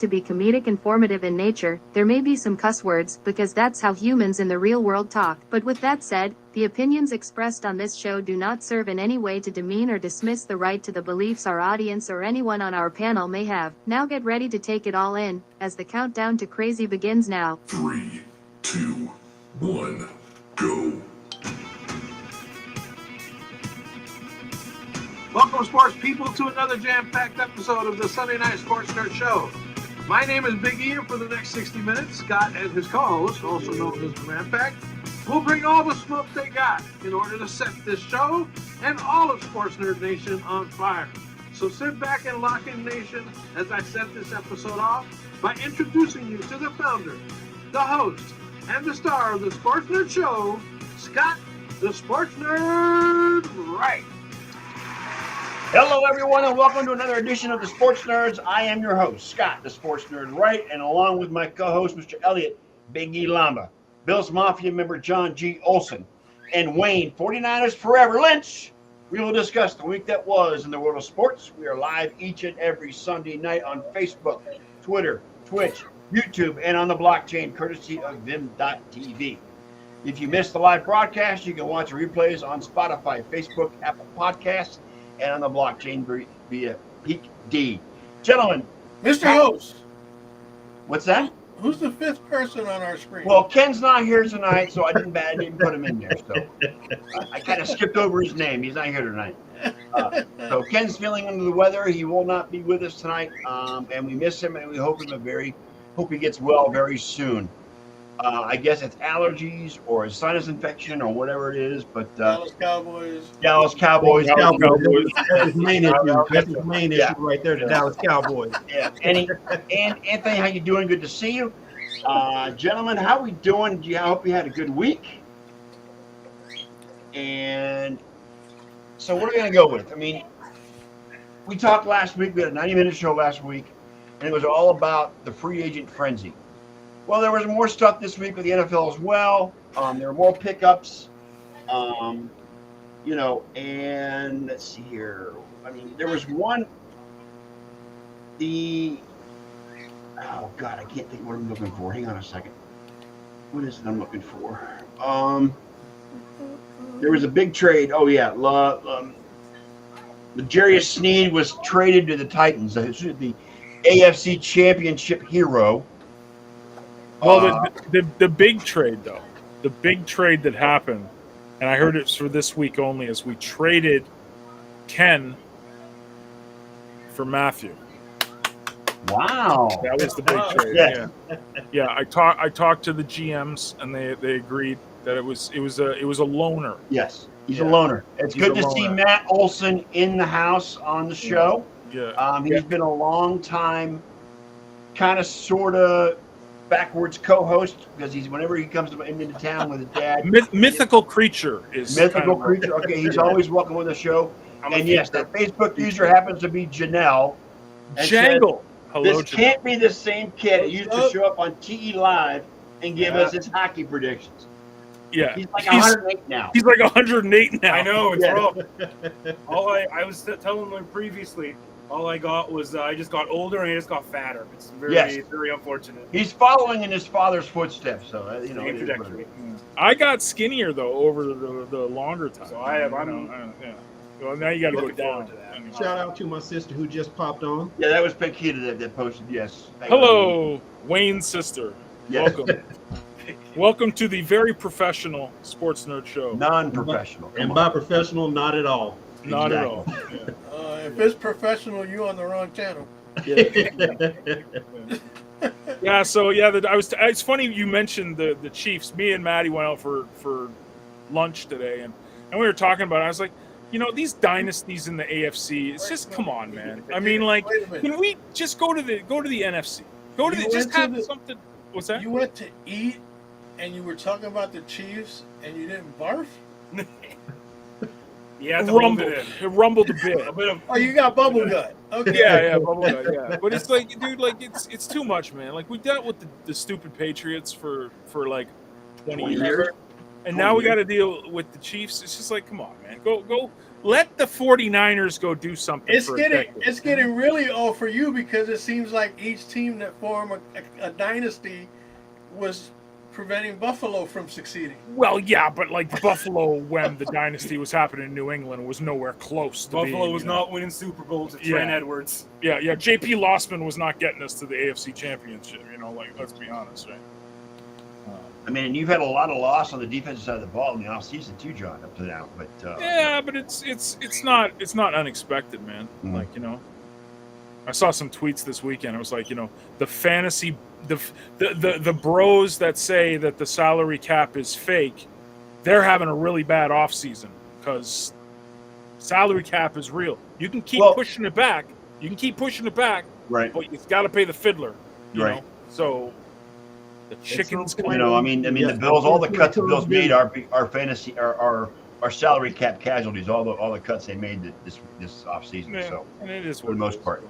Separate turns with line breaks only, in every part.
to be comedic, informative in nature. There may be some cuss words, because that's how humans in the real world talk. But with that said, the opinions expressed on this show do not serve in any way to demean or dismiss the right to the beliefs our audience or anyone on our panel may have. Now get ready to take it all in, as the countdown to crazy begins now.
3, 2, 1, go.
Welcome, sports people, to another jam-packed episode of the Sunday Night Sports Nerd Show. My name is Big E, and for the next 60 minutes, Scott and his co-host, also known as the Man Pack, will bring all the smoke they got in order to set this show and all of Sports Nerd Nation on fire. So sit back and lock in, Nation, as I set this episode off by introducing you to the founder, the host, and the star of the Sports Nerd Show, Scott, the Sports Nerd Wright.
Hello, everyone, and welcome to another edition of the Sports Nerds. I am your host, Scott, the Sports Nerd Wright, and along with my co-host, Mr. Elliot Big E Lamba, Bills Mafia member Jon G. Olson, and Wayne 49ers Forever Lynch, we will discuss the week that was in the world of sports. We are live each and every Sunday night on Facebook, Twitter, Twitch, YouTube, and on the blockchain, courtesy of Vim.tv. If you missed the live broadcast, you can watch replays on Spotify, Facebook, Apple Podcasts, and on the blockchain via Peak D. Gentlemen.
Mr. Host.
What's that?
Who's the fifth person on our screen?
Well, Ken's not here tonight, so I didn't put him in there. So I kind of skipped over his name. He's not here tonight. So Ken's feeling under the weather. He will not be with us tonight, and we miss him, and we hope he gets well very soon. I guess it's allergies or a sinus infection or whatever it is, but
Dallas Cowboys.
That's
his main issue. That's his main issue right there, the Dallas Cowboys.
Yeah. And Anthony, how you doing? Good to see you. Gentlemen, how we doing? I hope you had a good week. And so what are we going to go with? I mean, we talked last week. We had a 90-minute show last week, and it was all about the free agent frenzy. Well, there was more stuff this week with the NFL as well. There were more pickups, and let's see here. I mean, there was one. Oh God, I can't think what I'm looking for. Hang on a second. What is it I'm looking for? There was a big trade. Oh yeah, Jarius Sneed was traded to the Titans, the AFC Championship hero.
Well, the big trade, though, the big trade that happened, and I heard it's for this week only, is we traded Ken for Matthew.
Wow,
that was the big trade. Yeah. I talked to the GMs, and they agreed that it was a loaner.
Yes, he's a loaner. It's good to see Matt Olson in the house on the show.
Yeah.
He's been a long time, kind of, sort of. Backwards co-host, because whenever he comes into town with his dad.
Mythical creature is
mythical creature. Okay, he's always welcome on the show. And yes, that Facebook user happens to be Janelle.
Jangle.
Hello, this can't be the same kid that used to show up on TE Live and give us his hockey predictions.
Yeah,
he's like 108 now.
He's like 108 now.
I know, it's rough. All I was telling them previously. All I got was I just got older and I just got fatter. It's very unfortunate.
He's following in his father's footsteps, so
I got skinnier though over the longer time.
So I know.
Yeah. Well, now you got to go down
to that.
Shout out to my sister who just popped on.
Yeah, that was Paquita that posted. Yes.
Hello, Wayne's sister.
Yes.
Welcome. Welcome to the very professional Sports Nerd Show.
Non-professional.
And by professional, not at all.
Not at all.
Yeah. If it's professional, you on the wrong channel.
Yeah. So it's funny you mentioned the Chiefs. Me and Matty went out for lunch today, and we were talking about it. I was like, these dynasties in the AFC. It's just come on, man. I mean, like, can we just go to the NFC? Have something. What's that?
You went to eat, and you were talking about the Chiefs, and you didn't barf.
Yeah,
it rumbled a bit.
Oh, you got bubble gut. Okay.
Yeah, bubble gut. Yeah, but it's like, dude, like it's too much, man. Like we dealt with the stupid Patriots for like 20 years, and now we got to deal with the Chiefs. It's just like, come on, man, go let the 49ers go do something.
It's getting really old for you because it seems like each team that formed a dynasty was preventing Buffalo from succeeding.
Well, yeah, but like Buffalo, when the dynasty was happening in New England, was nowhere close to
Buffalo
being,
was not winning Super Bowls with Trent Edwards.
Yeah. JP Lossman was not getting us to the AFC Championship. Like, let's be honest, right?
I mean, and you've had a lot of loss on the defensive side of the ball in the offseason too, John, up to now. But
yeah, but it's not unexpected, man.
Mhm.
Like, I saw some tweets this weekend. It was like, the fantasy, the bros that say that the salary cap is fake, they're having a really bad offseason because salary cap is real. You can keep pushing it back.
right.
But you've got to pay the fiddler. You
Right.
know? So the chickens.
I mean, the Bills, all the cuts the Bills made are fantasy, are salary cap casualties. All the cuts they made this offseason.
Yeah,
So
and it is
for the most part.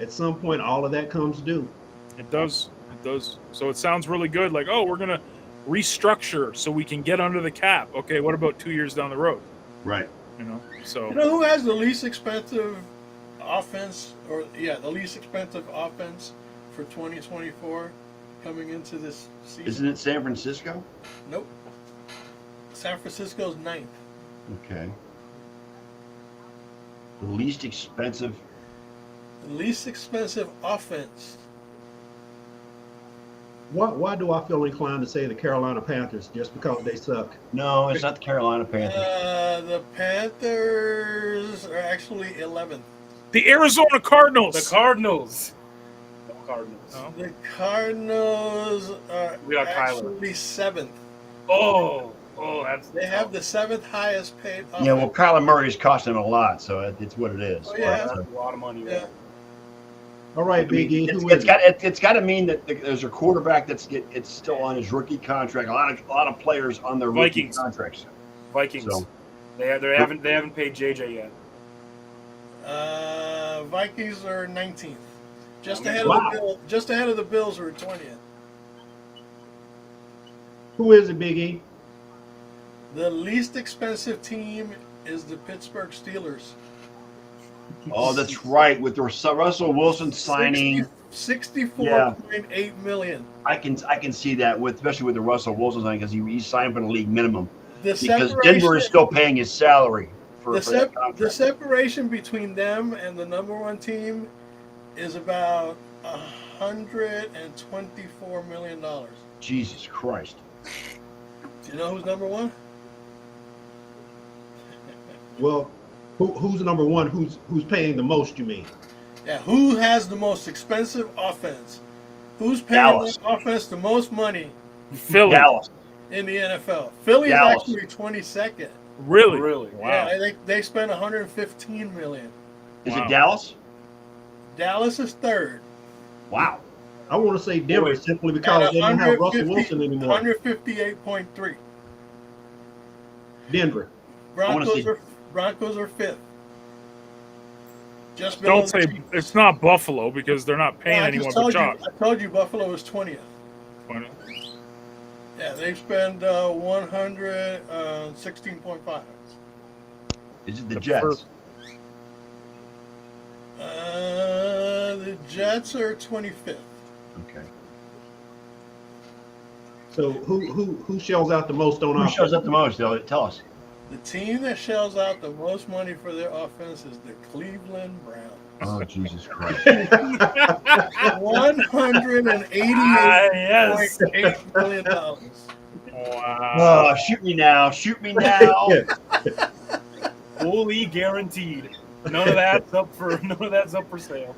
At some point, all of that comes due.
It does. So it sounds really good. Like, oh, we're gonna restructure so we can get under the cap. Okay, what about 2 years down the road?
Right.
So
You know who has the least expensive offense, the least expensive offense for 2024 coming into this season?
Isn't it San Francisco?
Nope. San Francisco's 9th.
Okay. The least expensive.
The least expensive offense.
Why do I feel inclined to say the Carolina Panthers just because they suck?
No, it's not the Carolina Panthers.
The Panthers are actually 11th.
the Arizona Cardinals.
The Cardinals. No Cardinals.
No.
The Cardinals are
We got
actually 7th.
Oh, that's.
They have the 7th highest paid offense.
Yeah, well, Kyler Murray's costing them a lot, so it's what it is.
Oh, yeah.
That's a lot of money.
Yeah.
All right,
I mean,
Big E.
it's got to mean that there's a quarterback it's still on his rookie contract. A lot of players on their rookie
Vikings.
contracts.
Vikings.
So,
They haven't paid JJ yet.
Vikings are 19th. Just
Okay.
ahead
Wow.
of the Bills. Just ahead of the Bills who are 20th.
Who is it, Big E?
The least expensive team is the Pittsburgh Steelers.
oh, that's right. With the Russell Wilson signing,
64.8 million.
I can see that especially with the Russell Wilson signing because he signed for the league minimum
The
because Denver is still paying his salary for that
the
contract.
separation between them and the number one team is about $124 million. Do
Jesus Christ.
you know who's number one?
Well, who's number one? Who's paying the most? You mean?
Yeah, who has the most expensive offense? Who's paying
Dallas.
the offense the most money
Philly.
Dallas.
in the NFL? Philly's
Dallas.
actually 22nd.
Really? Wow.
Yeah, they spent $115 million.
Is
Wow.
it Dallas?
Dallas is third.
Wow.
I want to say Denver simply because
At
they don't have Russell
150
Wilson anymore.
158.3.
Denver.
Broncos are fifth. Just
Don't
below
say
the Chiefs.
it's not Buffalo because they're not paying
I
anyone
just
but
told you.
Josh.
I told you Buffalo is 20th. Yeah, they spend 116.5.
Is it the
The
Jets?
first-
The Jets are 25th.
Okay.
So who shells out the most on
Who
offense?
shows up the most? Tell us.
The team that shells out the most money for their offense is the Cleveland Browns.
Oh, Jesus Christ.
$188.8 million.
Wow.
Oh, shoot me now. Shoot me now.
Fully guaranteed. None of that's up for sale.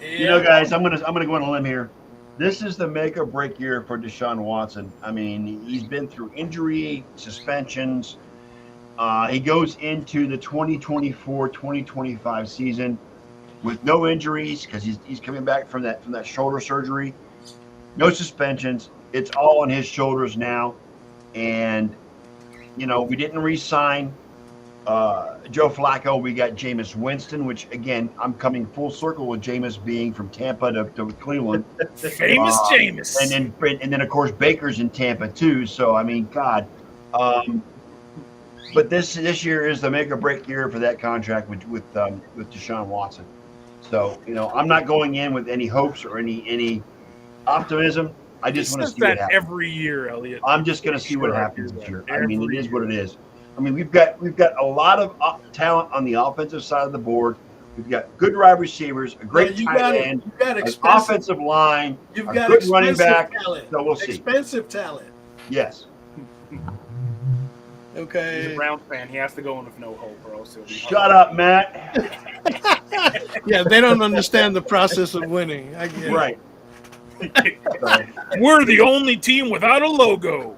You know, guys, I'm gonna go on a limb here. This is the make or break year for Deshaun Watson. I mean, he's been through injury, suspensions. He goes into the 2024-2025 season with no injuries because he's coming back from that shoulder surgery. No suspensions. It's all on his shoulders now. And, we didn't re-sign Joe Flacco. We got Jameis Winston, which, again, I'm coming full circle with Jameis being from Tampa to Cleveland.
Famous Jameis.
And then, of course, Baker's in Tampa, too. So, I mean, God. But this year is the make or break year for that contract with Deshaun Watson. So I'm not going in with any hopes or any optimism. I just want to see what happens.
Every year, Elliot.
I'm just going to see what happens this year. I mean, it is what it is. I mean, we've got a lot of talent on the offensive side of the board. We've got good wide receivers, a great tight end, an offensive line,
you've
a
got
good running back.
Talent.
So we'll see.
Expensive talent.
Yes.
Okay.
He's a Browns fan. He has to go in with no hope, or else he'll be
Shut up, Matt.
Yeah, they don't understand the process of winning. I get it.
Right.
We're the only team without a logo.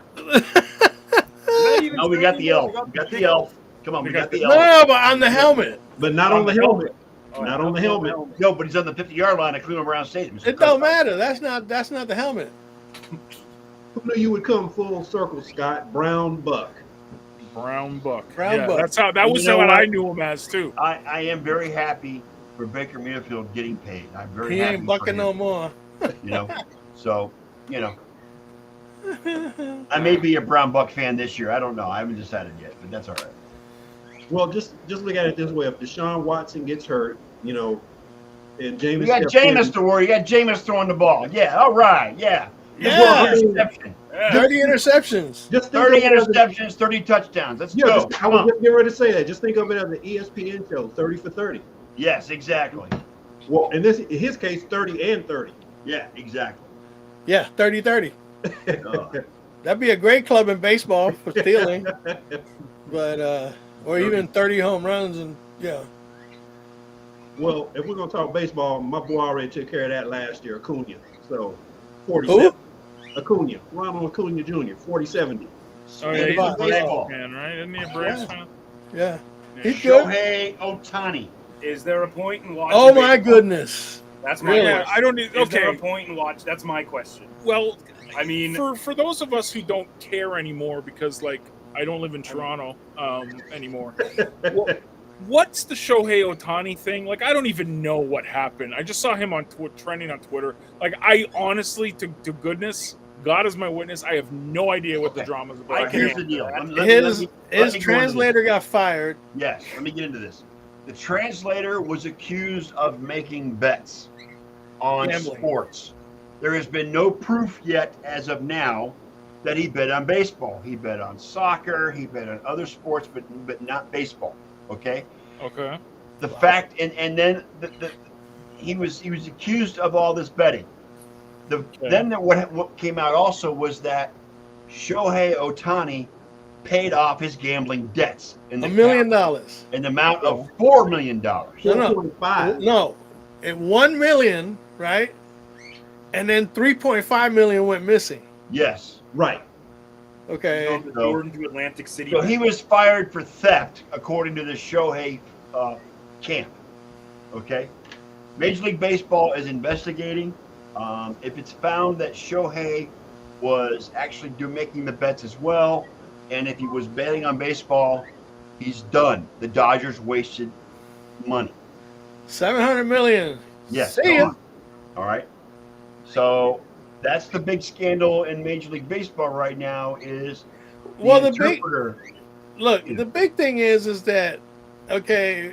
No, we got the elf. We got the elf. Come on, we got the elf.
No, but on the helmet.
But not on the helmet. Not on the helmet.
No, but he's on the 50-yard line at Cleveland Brown Stadium.
It don't matter. That's not the helmet.
Who knew you would come full circle, Scott? Brown Buck.
Brown Buck.
Brown Buck.
That's how. That was what I knew him as too.
I am very happy for Baker Mayfield getting paid. I'm very
He
happy.
ain't bucking no more.
So I may be a Brown Buck fan this year. I don't know. I haven't decided yet, but that's all right.
Well, just look at it this way: if Deshaun Watson gets hurt, and Jameis,
We got Jameis to worry. You got Jameis throwing the ball. Yeah, all right. Yeah.
Yeah.
30
interceptions.
Just
30 interceptions, 30 touchdowns. Let's go.
I was just getting ready to say that. Just think of it as the ESPN show, 30 for 30.
Yes, exactly.
Well, in his case, 30 and 30.
Yeah, exactly.
Yeah, 30-30. That'd be a great club in baseball for stealing. But or even 30 home runs and
Well, if we're gonna talk baseball, my boy already took care of that last year, Acuna. So 47. Acuna, Ronald Acuna Jr., 40-70.
Oh yeah, he's a baseball fan, right? Isn't he a Braves fan?
Yeah. He's good.
Shohei Ohtani.
Is there a point in watching?
Oh my goodness.
That's my question.
I don't need.
Is there
Okay.
a point in watch? That's my question.
Well,
I mean,
for those of us who don't care anymore, because I don't live in Toronto anymore. What's the Shohei Ohtani thing? I don't even know what happened. I just saw him on trending on Twitter. I honestly, to goodness, God is my witness, I have no idea what the drama's about.
Here's the deal.
His translator got fired.
Yes, let me get into this. The translator was accused of making bets on
Gambling.
sports. There has been no proof yet, as of now, that he bet on baseball. He bet on soccer. He bet on other sports, but not baseball. Okay.
Okay.
The fact, and then he was accused of all this betting. Then what came out also was that Shohei Ohtani paid off his gambling debts in
$1 million.
in the amount of $4 million.
No, at $1 million, right? And then $3.5 million went missing.
Yes.
Right.
Okay.
According to Atlantic City.
So he was fired for theft, according to the Shohei camp. Okay. Major League Baseball is investigating. If it's found that Shohei was actually making the bets as well, and if he was betting on baseball, he's done. The Dodgers wasted money.
$700 million.
Yes.
See ya.
All right. So that's the big scandal in Major League Baseball right now is the
big thing is that okay,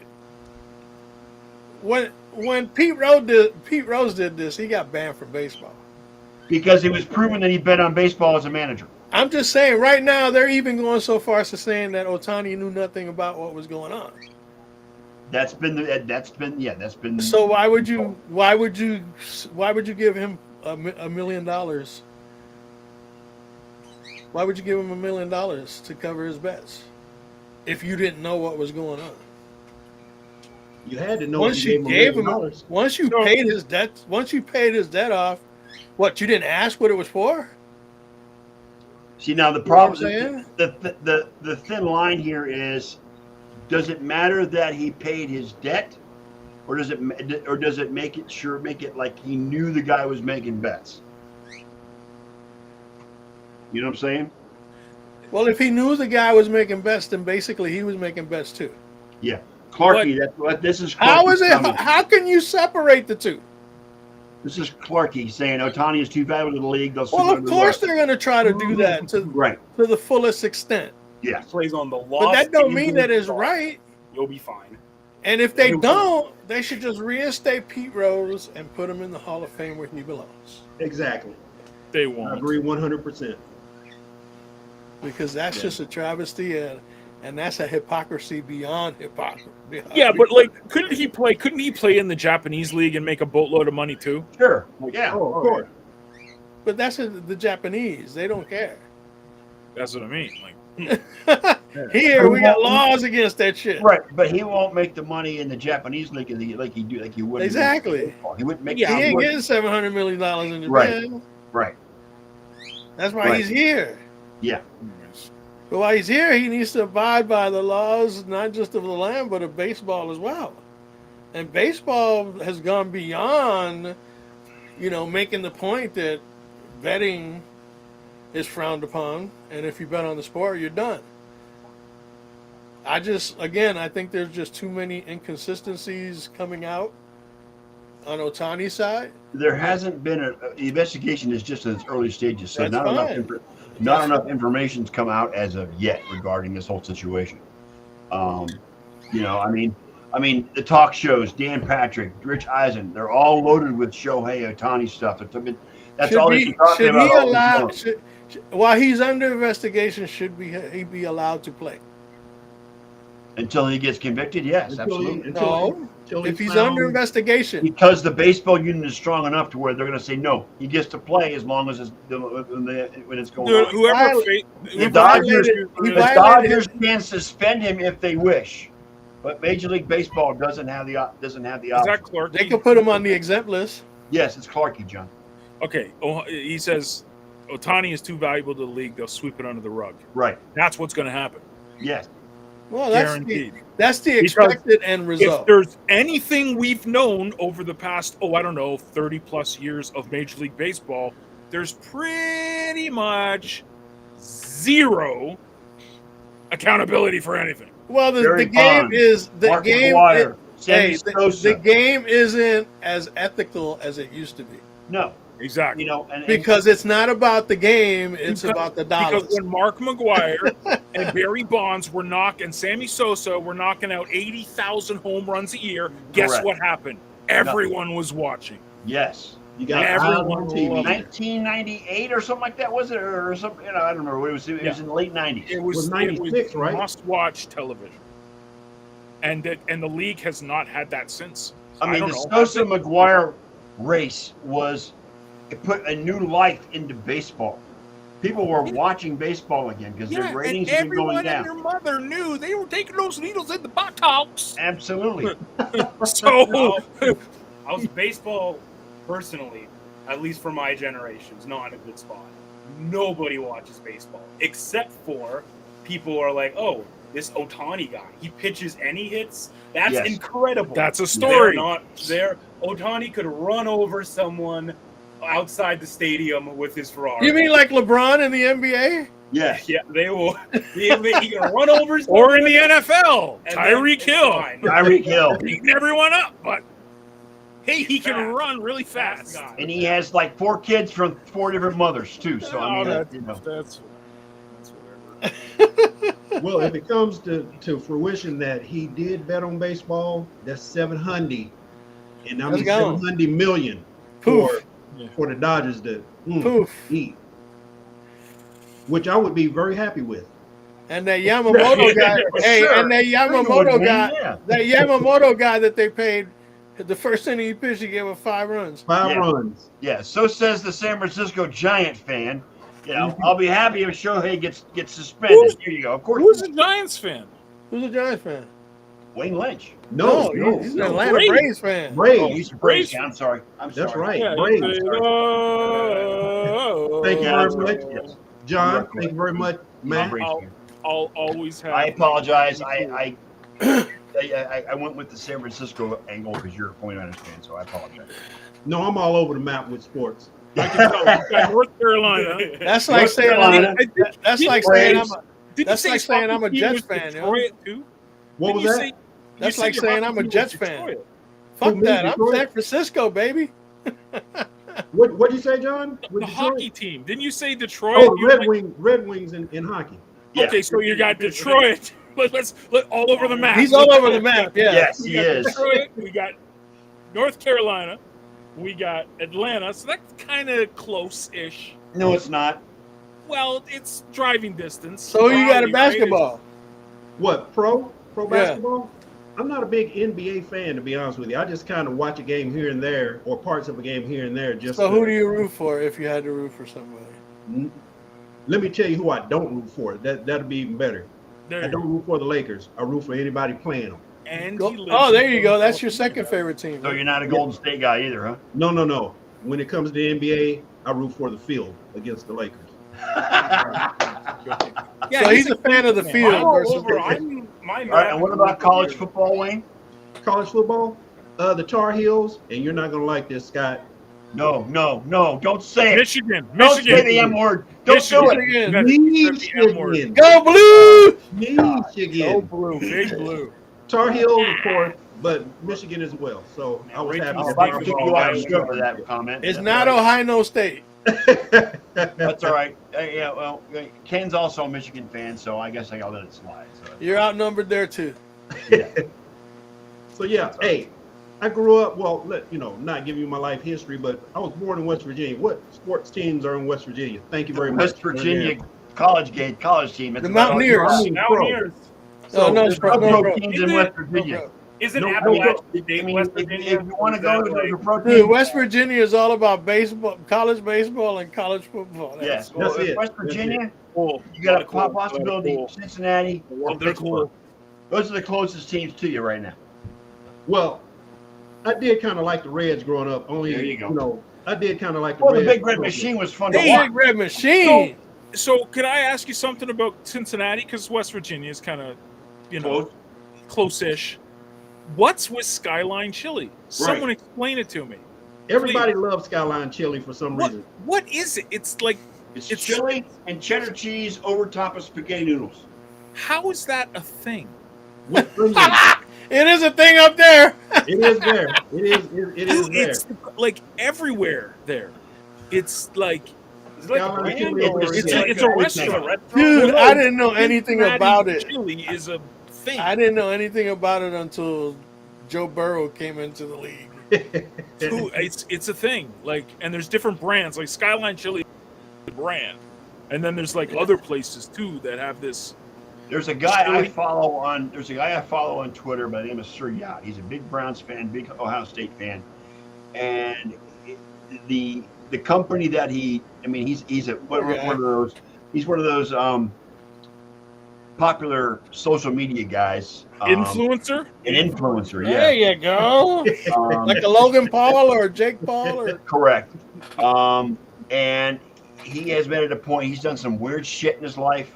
when Pete Rose did this, he got banned from baseball
because it was proven that he bet on baseball as a manager.
I'm just saying right now they're even going so far as to saying that Ohtani knew nothing about what was going on.
That's been.
So why would you give him $1 million? Why would you give him $1 million to cover his bets if you didn't know what was going on?
You had to know.
Once you paid his debt off, what, you didn't ask what it was for?
See, now the problem is the thin line here is, does it matter that he paid his debt, or does it make it like he knew the guy was making bets? You know what I'm saying?
Well, if he knew the guy was making bets, then basically he was making bets too.
Yeah, Clarkey. That's what this is.
How is it? How can you separate the two?
This is Clarkey saying Ohtani is too valuable to the league.
Well, of course they're going to try to do that to the fullest extent.
Yeah.
Plays on the lost.
But that don't mean
Angels
that it's
side.
right.
You'll be fine.
And if they don't, they should just reinstate Pete Rose and put him in the Hall of Fame where he belongs.
Exactly.
They
I
won't.
agree 100%.
Because that's just a travesty and that's a hypocrisy beyond hypocrisy.
Yeah, but like, couldn't he play in the Japanese league and make a boatload of money too?
Sure. Yeah.
Oh, of course.
But that's the Japanese. They don't care.
That's what I mean. Like,
Here we got laws against that shit.
Right, but he won't make the money in the Japanese league like he would.
Exactly.
He wouldn't make.
He ain't getting $700 million in Japan.
Right. Right.
That's why he's here.
Yeah.
But while he's here, he needs to abide by the laws, not just of the land, but of baseball as well. And baseball has gone beyond, making the point that betting is frowned upon, and if you bet on the sport, you're done. I think there's just too many inconsistencies coming out on Ohtani's side.
There hasn't been the investigation is just in its early stages, so
That's
not enough information's come out as of yet regarding this whole situation. I mean, the talk shows, Dan Patrick, Rich Eisen, they're all loaded with Shohei Ohtani stuff. That's all they're talking about.
While he's under investigation, should he be allowed to play?
Until he gets convicted, yes, absolutely.
If he's under investigation.
Because the baseball union is strong enough to where they're going to say, no, he gets to play as long as when it's going on. The Dodgers can suspend him if they wish, but Major League Baseball doesn't have the option.
Is that Clark?
They can put him on the exempt list.
Yes, it's Clarky, John.
Okay, he says Ohtani is too valuable to the league. They'll sweep it under the rug.
Right.
That's what's going to happen.
Yes.
Well,
guaranteed.
That's the expected end result.
If there's anything we've known over the past, 30 plus years of Major League Baseball, there's pretty much zero accountability for anything.
Well, the game isn't as ethical as it used to be.
No.
Exactly.
Because it's not about the game, it's about the dollars.
Because when Mark McGwire and Barry Bonds and Sammy Sosa were knocking out 80,000 home runs a year, guess what happened? Everyone was watching.
Yes.
You got
everyone
on TV.
1998 or something like that, was it? Or something? I don't remember. It was in the late 90s.
It was
96, right?
Must-watch television. And the league has not had that since.
The Sosa McGwire race it put a new life into baseball. People were watching baseball again because their ratings have been going down.
And everyone and their mother knew they were taking those needles in the buttocks.
Absolutely.
So,
how's baseball, personally, at least for my generation, is not in a good spot. Nobody watches baseball except for people who are like, oh, this Ohtani guy, he pitches and he hits. That's incredible.
That's a story.
They're not there. Ohtani could run over someone outside the stadium with his Ferrari.
You mean like LeBron in the NBA?
Yes.
Yeah, they will. He can run over someone.
Or in the NFL, Tyreek Hill.
Tyreek Hill.
Beating everyone up, but hey, he can run really fast.
And he has like 4 kids from 4 different mothers too. So
that's
whatever. Well, if it comes to fruition that he did bet on baseball, that's $700, and I mean $700 million for the Dodgers to eat, which I would be very happy with.
And that Yamamoto guy, that Yamamoto guy that they paid, the first inning he pitched, he gave up 5 runs.
5 runs.
Yeah. So says the San Francisco Giant fan. I'll be happy if Shohei gets suspended. Here you go. Of course.
Who's a Giants fan?
Who's a Giants fan?
Wayne Lynch.
No,
he's an Atlanta Braves fan.
He's a Braves fan. I'm sorry.
That's right.
Yeah,
Braves. Thank you very much, John. Thank you very much, Matt.
I'll always have.
I apologize. I went with the San Francisco angle because you're a 49ers fan, so I apologize.
No, I'm all over the map with sports.
North Carolina.
That's like saying I'm a Jets fan.
Too?
What was that?
That's like saying I'm a Jets fan. Fuck that. I'm San Francisco, baby.
What did you say, John?
The hockey team. Didn't you say Detroit?
Oh, Red Wings in hockey.
Yeah.
Okay, so you got Detroit. Let's all over the map.
He's all over the map. Yeah.
Yes,
We
he
got
is.
Detroit, we got North Carolina, we got Atlanta. So that's kind of close-ish.
No, it's not.
Well, it's driving distance.
So you got a
Probably, right?
basketball.
What, pro
Yeah.
basketball? I'm not a big NBA fan, to be honest with you. I just kind of watch a game here and there, or parts of a game here and there. Just
So who do you root for if you had to root for somebody?
Let me tell you who I don't root for. That'd be even better.
There
I
you
don't root for the Lakers. I root for anybody playing them.
And
Go-
he lives
Oh, there
in
you go. That's your second favorite team.
So you're not a Golden State guy either, huh?
No. When it comes to the NBA, I root for the field against the Lakers.
Yeah,
So he's a fan of the
I'm
field
all
versus
over.
the
My
All right, and what about college football, Wayne?
College football, the Tar Heels, and you're not gonna like this, Scott.
No, don't say it.
Michigan.
Don't say the M word. Don't do it.
Michigan.
Michigan.
Go Blue!
Michigan.
Go blue. Big blue.
Tar Heels, of course, but Michigan as well. So I was happy.
I was
to
about to
be
kick you out of the show for that comment.
It's not Ohio State.
That's all right. Yeah, well, Ken's also a Michigan fan, so I guess I'll let it slide. So.
You're outnumbered there too.
Yeah.
So yeah, hey, I grew up. Well, not giving you my life history, but I was born in West Virginia. What sports teams are in West Virginia? Thank you very much.
West Virginia college team. That's
The
about all
Mountaineers.
you
Mountaineers.
No, no,
There's no
no,
pro
bro.
teams in West Virginia.
Isn't
No,
Appalachian
I
State
mean,
West
if
Virginia?
you want to go to the pro
Dude,
team,
West Virginia is all about baseball, college baseball, and college football.
yes.
That's
Well,
it.
West
That's
Virginia,
Cool.
you got a
Cool.
possibility.
Cool.
Cincinnati, or
They're
Pittsburgh.
cool.
Those are the closest teams to you right now.
Well, I did kind of like the Reds growing up. Only,
There you go.
I did kind of like the
Well, the
Reds.
Big Red Machine was fun to
Big
watch.
Red Machine.
So could I ask you something about Cincinnati? Because West Virginia is kind of, close-ish. What's with Skyline Chili? Someone explain it to me.
Everybody loves Skyline Chili for some reason.
What is it? It's like,
It's
It's-
chili and cheddar cheese over top of spaghetti noodles.
how is that a thing?
With onions.
It is a thing up there.
It is there. It is
Dude,
there.
it's like everywhere there. It's like
It's like
Skyline
a brand
Chili
or
is
it's
like
a
it's a
restaurant.
restaurant.
Dude, I didn't know anything
Cincinnati
about it.
Chili is a thing.
I didn't know anything about it until Joe Burrow came into the league.
Dude, it's a thing. Like, and there's different brands. Like Skyline Chili, is a brand, and then there's like other places too that have this.
There's a guy I
Chili.
follow on. There's a guy I follow on Twitter by the name of Sir Yacht. He's a big Browns fan, big Ohio State fan, and the company that he's one of those. He's one of those popular social media guys.
Influencer?
An influencer,
There
yeah.
you go. Like a Logan Paul or a Jake Paul or
Correct. And he has been at a point. He's done some weird shit in his life.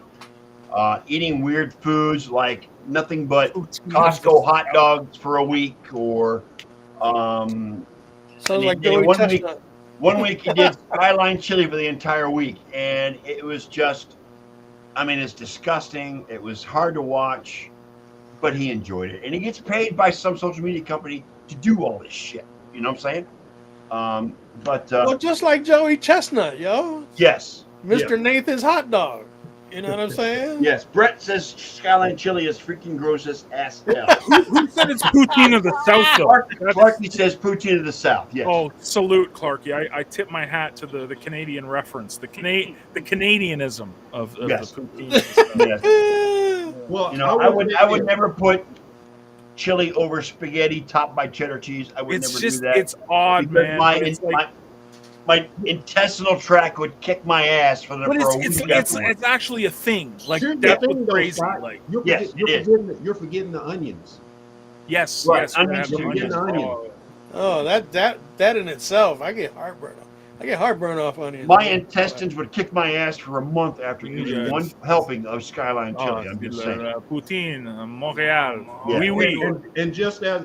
Eating weird foods like nothing but Costco hot dogs for a week, or
sounds like
he-
Joey
one
Chestnut.
One week he did Skyline Chili for the entire week, and it was just, I mean, it's disgusting. It was hard to watch, but he enjoyed it. And he gets paid by some social media company to do all this shit. You know what I'm saying?
Well, just like Joey Chestnut, yo.
Yes.
Mr. Nathan's hot dog. You know what I'm saying?
Yes. Brett says Skyline Chili is freaking gross as ass hell.
Who said it's poutine of the South? Though?
Clarky says poutine of the South. Yes.
Oh, salute, Clarky. I tip my hat to the Canadian reference, the Canadianism of
Yes.
the poutine.
Yes.
Well,
You know, I would never put chili over spaghetti topped by cheddar cheese. I would
It's
never
just
do that.
it's odd,
because
man.
my,
but it's like,
my intestinal tract would kick my ass for
but
a
it's
week
it's
afterwards.
actually a thing. Like
Here's the
that's
thing,
what's
though,
crazy.
Scott.
Like
Yes, it is.
You're forgetting the onions.
yes,
Right,
yes,
onions
you
too,
have
yes.
onions.
Oh, that in itself, I get heartburn. I get heartburn off onions.
My intestines would kick my ass for a month after eating
Yes.
one helping of Skyline
Oh,
Chili. I'm just saying.
poutine, Montreal.
Yeah.
Oui, oui.
And just as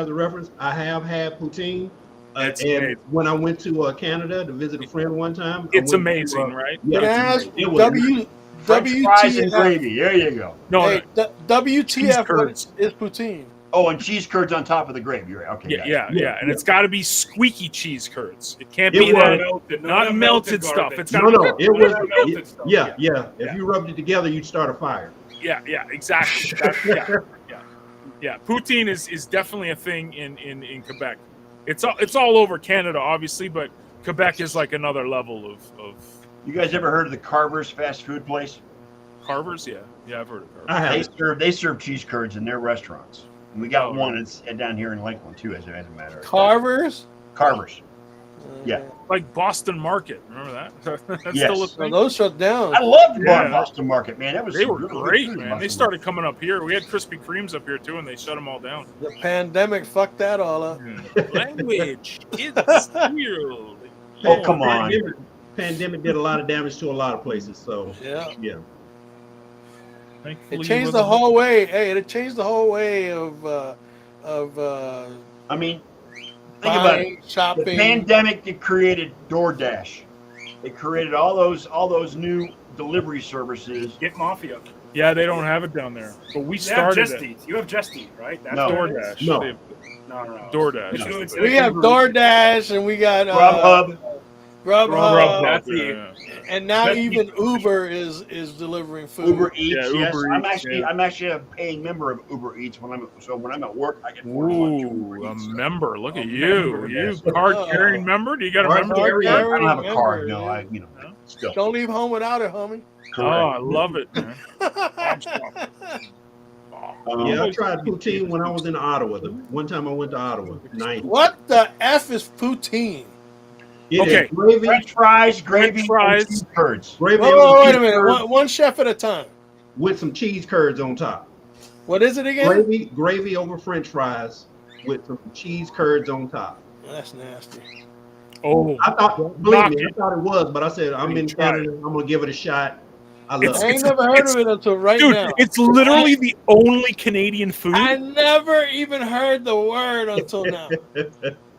a reference, I have had poutine.
It's
And
amazing.
when I went to Canada to visit a friend one time,
It's
I went to,
amazing, right?
Yeah,
Can I ask
it was-
French fries and
WTF?
gravy. There you go.
No,
Hey,
cheese
WTF? What
curds.
is poutine?
Oh, and cheese curds on top of the gravy. Right? Okay.
Yeah. And it's got to be squeaky cheese curds. It can't
It
be
was-
not melted stuff.
garbage.
It's
No,
got
no, it was.
melted stuff.
Yeah. If you rubbed it together, you'd start a fire.
Yeah, exactly. Yeah. Poutine is definitely a thing in Quebec. It's all over Canada, obviously, but Quebec is like another level of
You guys ever heard of the Carver's fast food place?
Carvers. Yeah, I've heard of Carvers.
I have.
They serve cheese curds in their restaurants. And we got one it's down here in Lakeland too, as a matter of fact.
Carvers.
Carver's. Yeah.
Like Boston Market. Remember that? That's
Yes.
still a
Well,
thing.
those shut down.
I loved
Yeah.
Boston Market, man. That was
They
some
were
really good
great,
food in
man.
Boston
They started coming up here. We had Krispy Kremes up here too, and they shut them all down.
The pandemic fucked that all up.
Language, it's weird.
Oh, come on.
Pandemic did a lot of damage to a lot of places. So
Yeah.
Thankfully,
It changed the whole way. Hey, it changed the whole way of
I mean, think about it.
buying, shopping.
The pandemic that created DoorDash. It created all those new delivery services.
Get Mafia.
Yeah, they don't have it down there, but we
You have
started
Just
it.
Eat. You have Just Eat, right? That's
No.
what it is?
DoorDash.
No.
They have
No.
DoorDash.
No, it's-
We have DoorDash and we got
Grubhub.
Grubhub,
That's
yeah,
it.
and now
That's
even Uber is delivering food.
Uber Eats.
Yeah,
Yes,
Uber
I'm
Eats,
actually a paying member of Uber Eats when I'm at work. I get
yeah.
40 bucks
Ooh,
Uber
a
Eats.
member. Look at
A
you.
member,
You
yes.
card-carrying member? Do you got a member?
Card-carrying
I don't have a
member,
card. No,
yeah.
still.
Don't leave home without it, homie.
Oh, I love it, man.
yeah, I tried poutine when I was in Ottawa. The one time I went to Ottawa. Nice.
What the F is poutine?
It
Okay.
is gravy,
French fries, gravy,
fries.
and cheese curds.
gravy
Wait,
on
wait a
cheese
minute.
curds
One chef at a time.
with some cheese curds on top.
What is it again?
Gravy over French fries with some cheese curds on top.
That's nasty.
Oh,
I thought, believe me, I thought it was, but I said I'm in
Try it.
Canada. I'm gonna give it a shot. I love
It's-
I
it.
ain't never heard of it until right
dude,
now.
it's literally the only Canadian food.
I never even heard the word until now.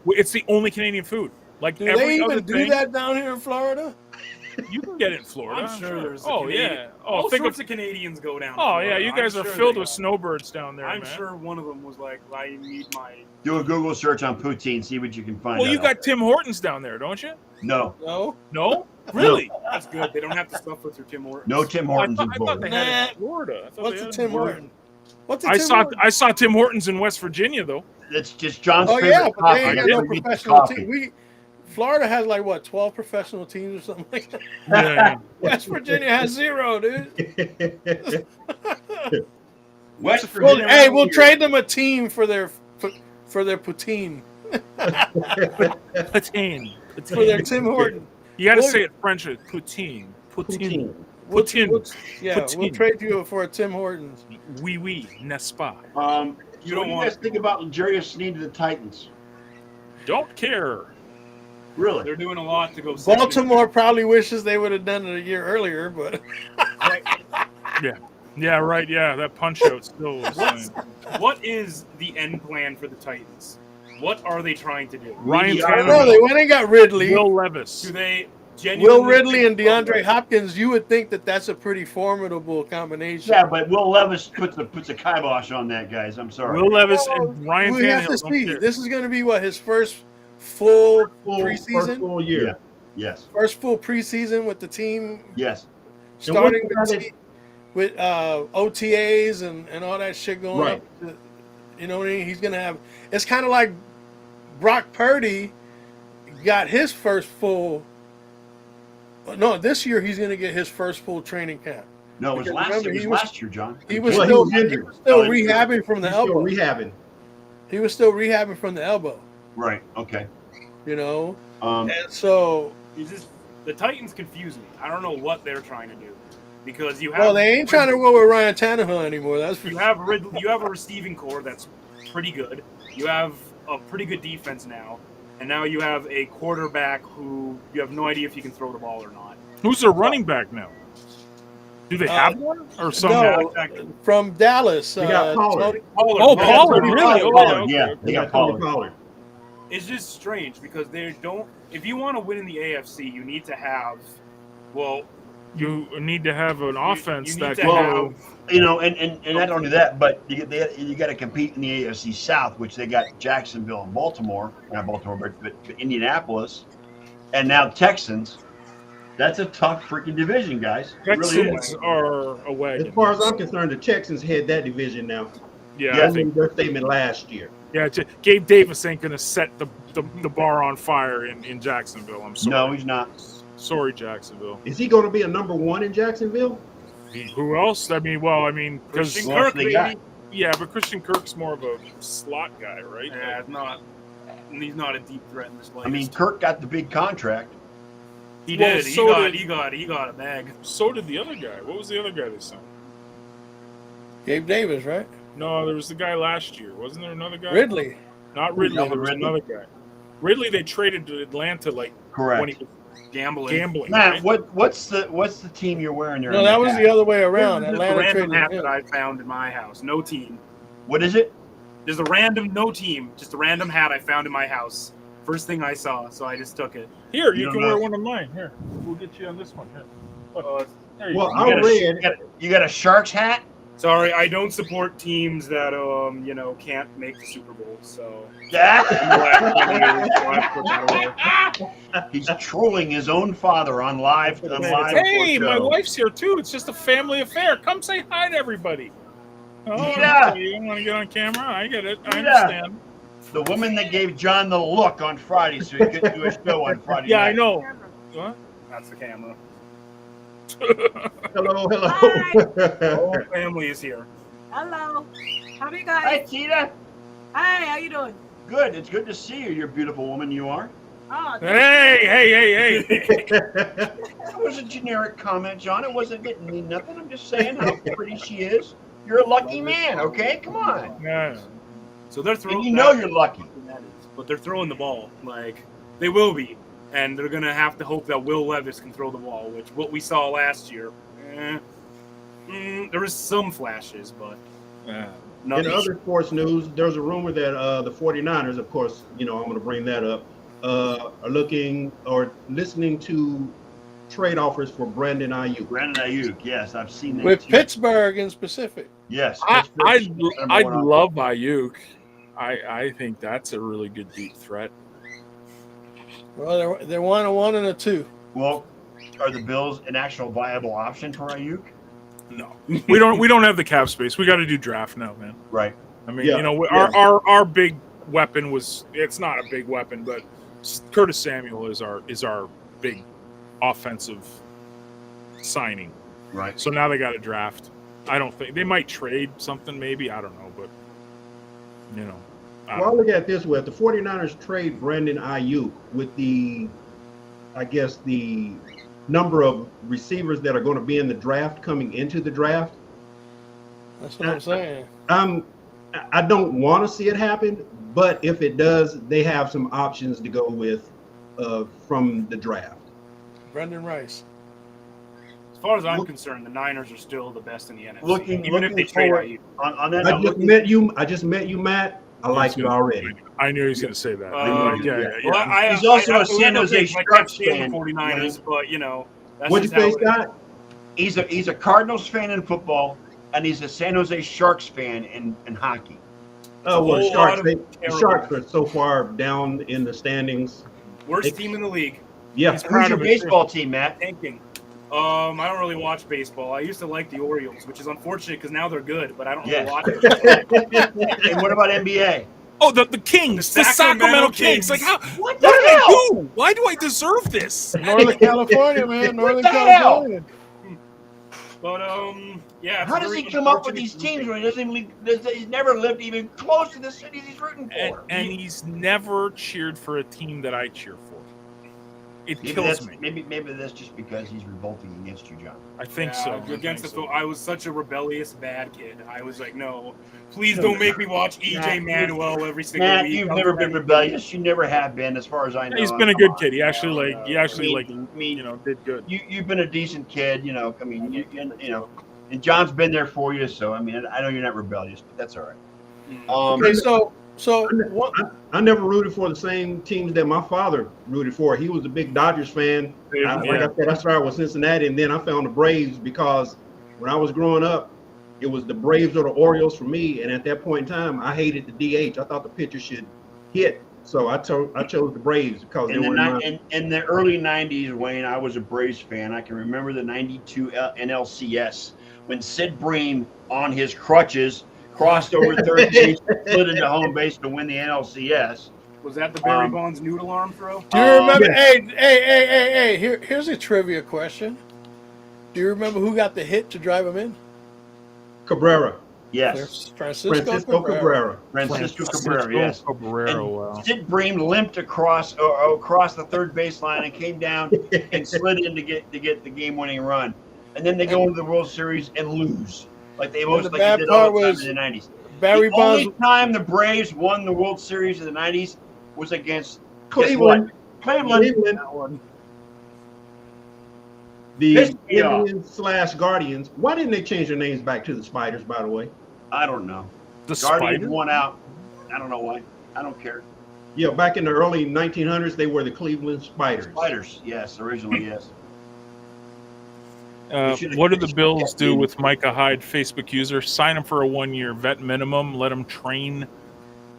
It's the only Canadian food. Like
Do
every
they
other
even do
thing,
that down here in Florida?
you can get it in Florida.
I'm sure there's.
Oh
Canadian,
yeah.
all
Oh, think
sorts
of.
of Canadians go down. to
Oh
Florida.
yeah, you guys
I'm
are
sure
filled
they
with
are.
snowbirds down there,
I'm
man.
sure one of them was like, "I need my."
Do a Google search on poutine. See what you can find.
Well, you
out.
got Tim Hortons down there, don't you?
No,
No.
No, really?
That's good. They don't have to stuff with their Tim Hortons.
no Tim
I
Hortons
thought,
in
I thought they
Florida.
had it
Nah.
in Florida. I thought
What's
they
the
had it
Tim
in Florida.
Horton? What's the
I
Tim
saw
Horton?
I saw Tim Hortons in West Virginia though.
It's just John's
Oh
favorite
yeah, but
coffee.
they ain't got
That's
no
where he gets
professional
coffee.
team. Florida has like what, 12 professional teams or something like that.
Yeah.
West Virginia has 0, dude.
West
Well,
Virginia.
hey, we'll trade them a team for their poutine,
Poutine.
for their Tim Horton.
You got to
Well,
say it French. Poutine. Poutine.
We'll-
Poutine.
Yeah, we'll
Poutine.
trade you for a Tim Hortons.
Oui, oui, n'est-ce pas?
You
don't
what do you
want-
guys think about Legarius Sneed to the Titans?
Don't care.
Really?
They're doing a lot to go. second.
Baltimore probably wishes they would have done it a year earlier, but
Yeah, right. Yeah, that punch out still was.
What is the end plan for the Titans? What are they trying to do?
Ryan
I don't know. They went and got Ridley.
Will Levis.
Do they genuinely?
Will Ridley and
think-
DeAndre Hopkins, you would think that that's a pretty formidable combination.
Yeah, but Will Levis puts a kibosh on that, guys. I'm sorry.
Will Levis and Ryan
We have to
Tannehill. don't
see.
care.
This is going to be what, his first full
First
preseason?
full year.
Yeah. Yes.
First full preseason with the team,
Yes.
starting
And what's
with OTAs and all that shit going
Right.
up. You know what I mean? He's going to have. It's kind of like Brock Purdy got his first full. No, this year he's going to get his first full training camp.
No, it was
Because
last.
remember,
It was
he was-
last year, John.
He was
Well, he
still
was injured.
rehabbing from the
He's still
elbow.
rehabbing.
He was still rehabbing from the elbow.
Right. Okay.
You know,
Um,
and so
It's just the Titans confuse me. I don't know what they're trying to do because you have.
well, they ain't trying to go with Ryan Tannehill anymore. That's for
You have Ridley, you have a receiving core that's pretty good. You have a pretty good defense now, and now you have a quarterback who you have no idea if he can throw the ball or not.
Who's their running back now? Do they have one or some?
no, from Dallas.
They got Pollard.
Oh, Pollard,
Tony
really?
Pollard.
Oh,
Pollard,
okay,
yeah,
okay.
they got
Tony
Pollard.
It's just strange because they don't. If you want to win in the AFC, you need to have, well,
You need to have an offense
you need
that
to have.
You know, and not only that, but you got to compete in the AFC South, which they got Jacksonville and Baltimore, not Baltimore, but Indianapolis, and now Texans. That's a tough freaking division, guys. It really
Texans
is.
are a wagon.
As far as I'm concerned, the Texans head that division now.
Yeah,
Yeah.
I think.
Their statement last year.
Yeah, Gabe Davis ain't gonna set the bar on fire in Jacksonville. I'm sorry.
No, he's not.
Sorry, Jacksonville.
Is he going to be a number one in Jacksonville?
Who else? I mean, because
Christian
Well,
Kirk,
they
baby.
got-
yeah, but Christian Kirk's more of a slot guy, right?
Yeah, he's not a deep threat in this league.
I mean, Kirk got the big contract.
he
well,
did.
so did-
He got a bag.
So did the other guy. What was the other guy they signed?
Gabe Davis, right?
No, there was the guy last year. Wasn't there another guy?
Ridley.
Not Ridley.
Calvin
There was
Ridley?
another guy. Ridley they traded to Atlanta like
Correct.
when he was
Gambling.
Matt,
right?
what's the team you're wearing there?
No,
in
that was
hat?
the other way around.
This is
Atlanta
the random
traded
hat
him.
that I found in my house. No team.
What is it?
There's a random no team. Just a random hat I found in my house. First thing I saw, so I just took it.
Here,
You
you
don't
can
know.
wear one of mine. Here, we'll get you on this one. Here. Look. There you
Well,
go.
I
You got a-
read.
you got a Sharks hat?
Sorry, I don't support teams that can't make the Super Bowl. So
Yeah.
He's
He's trolling his own father on live.
Hey,
show.
my wife's here too. It's just a family affair. Come say hi to everybody. Oh,
Yeah.
You don't want to get on camera? I get it. I
Yeah.
understand.
The woman that gave John the look on Friday so he couldn't do a show on Friday
Yeah,
night.
I know. What?
That's the camera.
Hello.
The whole family is here.
Hello. How are you
Hi,
guys?
Tita.
Hi, how you doing?
Good. It's good to see you. You're a beautiful woman. You are.
Oh,
Hey.
That was a generic comment, John. It didn't mean nothing. I'm just saying how pretty she is. You're a lucky man, okay? Come on.
Yeah.
So they're
And
throwing.
you know you're lucky.
But they're throwing the ball. Like they will be, and they're gonna have to hope that Will Levis can throw the ball, which what we saw last year. There was some flashes, but
Yeah.
In
nothing.
other sports news, there's a rumor that the 49ers, of course, I'm going to bring that up, are looking or listening to trade offers for Brandon Ayuk.
Brandon Ayuk, yes, I've seen that.
With
too.
Pittsburgh in specific.
Yes.
I
Pittsburgh's number one
love Ayuk. I think that's a really good deep threat.
Well, they're 1-1 and a 2.
Well, are the Bills an actual viable option for Ayuk?
No, we don't have the cap space. We got to do draft now, man.
Right.
I mean,
Yeah.
our big weapon it's not a big weapon, but Curtis Samuel is our big offensive signing.
Right.
So now they got to draft. I don't think they might trade something, maybe, I don't know, but
Well, I'll look at it this way. If the 49ers trade Brandon Ayuk with the number of receivers that are going to be in the draft coming into the draft,
That's what I'm saying.
I don't want to see it happen, but if it does, they have some options to go with from the draft.
Brendan Rice.
As far as I'm concerned, the Niners are still the best in the NFC.
Looking
even if they trade
forward-
Ayuk.
On that
I
note,
just met you, Matt. I like you already.
I knew he was going to say that.
yeah.
Yeah.
He's also a
I
San
don't
Jose
think my
Sharks
Cubs
fan.
the 49ers, but that's
What'd you
just
say,
how it is.
Scott?
he's a Cardinals fan in football, and he's a San Jose Sharks fan in hockey.
Oh, well, the
whole
Sharks.
lot of
The
terrible-
Sharks are so far down in the standings.
Worst team in the league.
Yeah,
He's
Who's
proud
your
of it.
baseball team, Matt?
Tanking. I don't really watch baseball. I used to like the Orioles, which is unfortunate because now they're good, but I don't really
Yes.
watch them.
And what about NBA?
Oh, the Kings, the Sacramento Kings. Like,
Kings.
what did I do? Why do I deserve this?
Northern California, man. Northern
the hell?
California.
But yeah. it's
How does
very
he come up with
unfortunate
these
for
teams
me.
when he doesn't even he's never lived even close to the cities he's rooting
And,
for?
and he's never cheered for a team that I cheer for. It
Maybe
kills
that's,
me.
maybe that's just because he's revolting against you, John.
I think
Yeah,
so.
Against
I
the,
think so.
I was such a rebellious bad kid. I was like, no, please don't make me watch EJ Manuel every single
Matt,
week.
you've
I'm
never been
ready.
rebellious. You never have been, as far as I know.
He's been a
Come
good
on.
kid. He actually
mean,
did good.
You've been a decent kid. I mean, you know, and John's been there for you. So I mean, I know you're not rebellious, but that's all right.
Mm.
Okay, so So what?
I never rooted for the same teams that my father rooted for. He was a big Dodgers fan. Like I said, I started with Cincinnati, and then I found the Braves because when I was growing up, it was the Braves or the Orioles for me. And at that point in time, I hated the DH. I thought the pitcher should hit. So I chose the Braves because
in the early 90s, Wayne, I was a Braves fan. I can remember the 92 NLCS when Sid Bream on his crutches crossed over third base, slid into home base to win the NLCS.
Was that the Barry Bonds noodle arm throw?
Do you remember?
Yes.
Hey! Here's a trivia question. Do you remember who got the hit to drive him in?
Cabrera.
Yes.
Francisco Cabrera.
Francisco Cabrera, yes.
Cabrera,
And
wow.
Sid Bream limped across the third baseline and came down and slid in to get the game-winning run. And then they go into the World Series and lose. Like they most like they did all the time in the 90s.
Barry Bonds.
The only time the Braves won the World Series in the 90s was against
Cleveland.
That one.
The Indians/Guardians. Why didn't they change their names back to the Spiders, by the way?
I don't know.
The
Guardians
Spider?
won out. I don't know why. I don't care.
Yeah, back in the early 1900s, they were the Cleveland Spiders.
Spiders, yes, originally, yes.
What do the Bills do with Micah Hyde, Facebook user? Sign him for a 1-year vet minimum. Let him train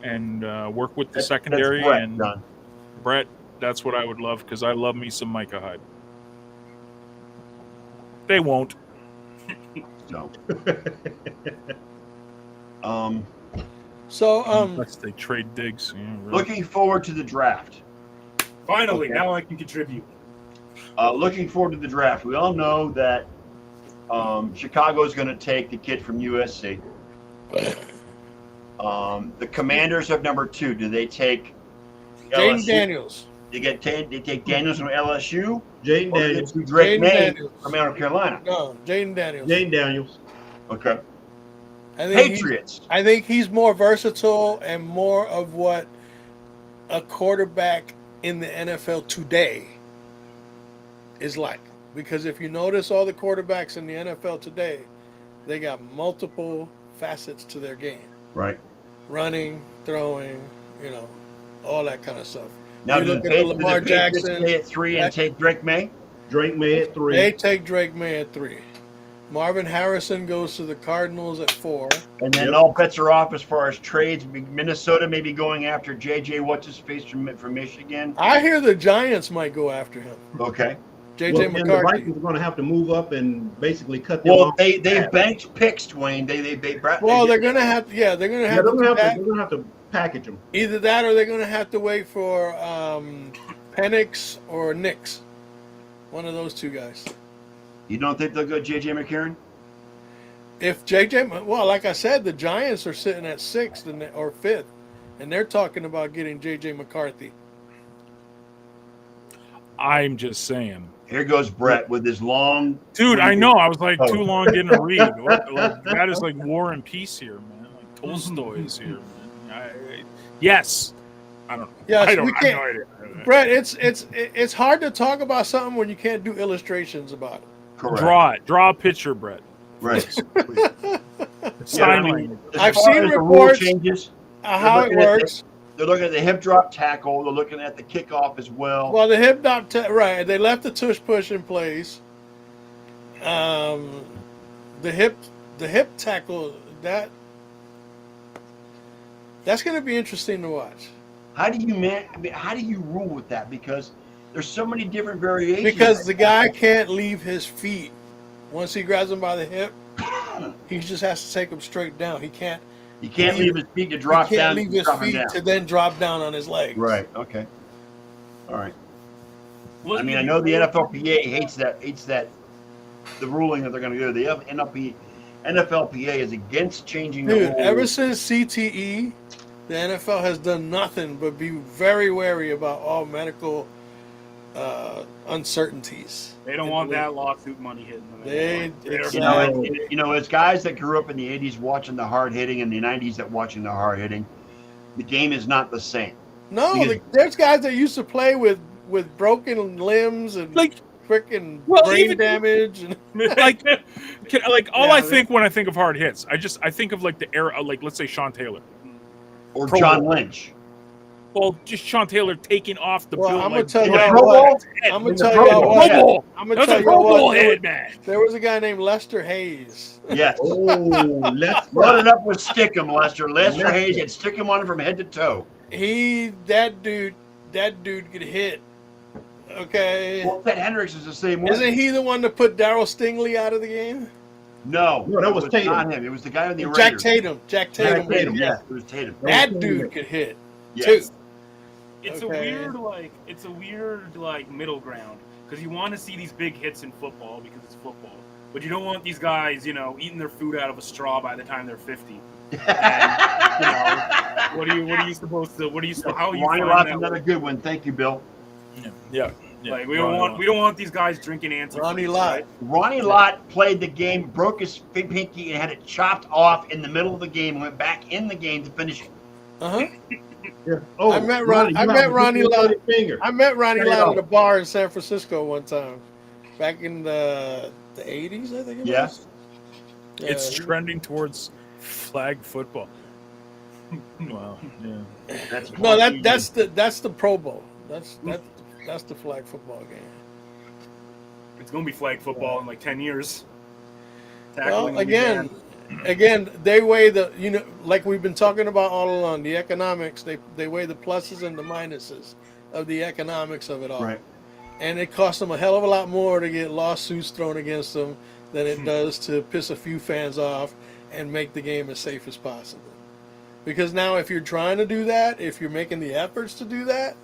and work with the secondary.
Brett,
and
John.
Brett, that's what I would love because I love me some Micah Hyde. They won't.
No.
Unless they trade Diggs. Yeah, really.
Looking forward to the draft.
Finally, now I can contribute.
Looking forward to the draft. We all know that Chicago is going to take the kid from USC. The Commanders have number 2. Do they take
Jaden Daniels?
They take Daniels from LSU.
Jaden
Or
Daniels.
do Drake
Jaden
May
Daniels.
from North Carolina.
No, Jaden Daniels.
Jaden Daniels.
Okay.
Patriots. I think he's more versatile and more of what a quarterback in the NFL today is like. Because if you notice all the quarterbacks in the NFL today, they got multiple facets to their game.
Right.
Running, throwing, all that kind of stuff.
Now,
you
do
look
the
at Lamar
Patriots
Jackson.
stay at 3 and take Drake May?
Drake May at 3.
They take Drake May at 3. Marvin Harrison goes to the Cardinals at 4.
And then all bets are off as far as trades. Minnesota may be going after JJ what's-his-face from Michigan.
I hear the Giants might go after him.
Okay.
JJ
The
McCarthy.
Vikings are going to have to move up and basically cut them
Well,
off.
they banked picks, Dwayne.
They're going to have to. Yeah, they're going to have to.
They're going to have to package them.
Either that, or they're going to have to wait for Penix or Nix. One of those two guys.
You don't think they'll go JJ McCarron?
If like I said, the Giants are sitting at 6th or 5th, and they're talking about getting JJ McCarthy.
I'm just saying.
Here goes Brett with his long.
Dude, I know. I was like too long getting a read. That is like War and Peace here, man. Like Tolstoy is here, man. Yes. I don't know.
Yes,
I don't
we can't.
I have no idea.
Brett, it's hard to talk about something when you can't do illustrations about it.
Correct.
Draw a picture, Brett.
Right.
Sign language.
I've seen reports
changes.
How it works.
They're looking at the hip drop tackle. They're looking at the kickoff as well.
Well, the hip drop, right? They left the tush push in place. The hip tackle that's going to be interesting to watch.
How do you rule with that? Because there's so many different variations.
Because the guy can't leave his feet. Once he grabs him by the hip, he just has to take him straight down. He can't
leave his feet to drop down.
He can't leave his feet to then drop down on his legs.
Right. Okay. All right. I mean, I know the NFLPA hates that the ruling that they're going to do. The NFLPA is against changing the rules.
Ever since CTE, the NFL has done nothing but be very wary about all medical uncertainties.
They don't want that lawsuit money hitting them.
As guys that grew up in the 80s watching the hard hitting and the 90s that watching the hard hitting, the game is not the same.
No, there's guys that used to play with broken limbs and freaking brain damage and
I think when I think of hard hits, I think of like the era, like let's say Sean Taylor.
or
Pro
John
Bowl.
Lynch.
Well, just Sean Taylor taking off the
Well,
bill.
I'm gonna tell
In
you
the Pro
what.
Bowl?
I'm gonna
In the
tell
Pro
you
Bowl,
what.
yeah.
Bowl.
I'm gonna
That's
tell
a
you
Pro Bowl
what.
head, man.
There was a guy named Lester Hayes.
Yes.
Oh, let's
Loaded up with stickum, Lester. Lester
Lester.
Hayes had stickum on him from head to toe.
That dude could hit. Okay.
Well, Ted Hendricks is the same way.
Isn't he the one that put Darryl Stingley out of the game?
No,
No, that was
it
Tatum.
not him. It was the guy on the
Jack
Raiders.
Tatum. Jack Tatum.
Tatum, yeah. It was Tatum.
That dude could hit.
Yes.
It's
Okay.
a weird middle ground because you want to see these big hits in football because it's football, but you don't want these guys, eating their food out of a straw by the time they're 50. And, what are you supposed to? How are you?
Ronnie
find
Lott's
that
another
way?
good one. Thank you, Bill.
Yeah.
Like we don't want these guys drinking antifreeze.
Ronnie Lott.
Ronnie Lott played the game, broke his pinky, and had it chopped off in the middle of the game. And went back in the game to finish it.
Yeah. Oh,
I met Ronnie Lott. I met Ronnie Lott at a bar in San Francisco one time, back in the 80s, I think it was. Yeah,
It's trending towards flag football. Wow. Yeah.
That's the Pro Bowl. That's the flag football game.
It's gonna be flag football in like 10 years.
Well, again, they weigh like we've been talking about all along, the economics. They weigh the pluses and the minuses of the economics of it all.
Right.
And it costs them a hell of a lot more to get lawsuits thrown against them than it does to piss a few fans off and make the game as safe as possible. Because now if you're trying to do that, if you're making the efforts to do that,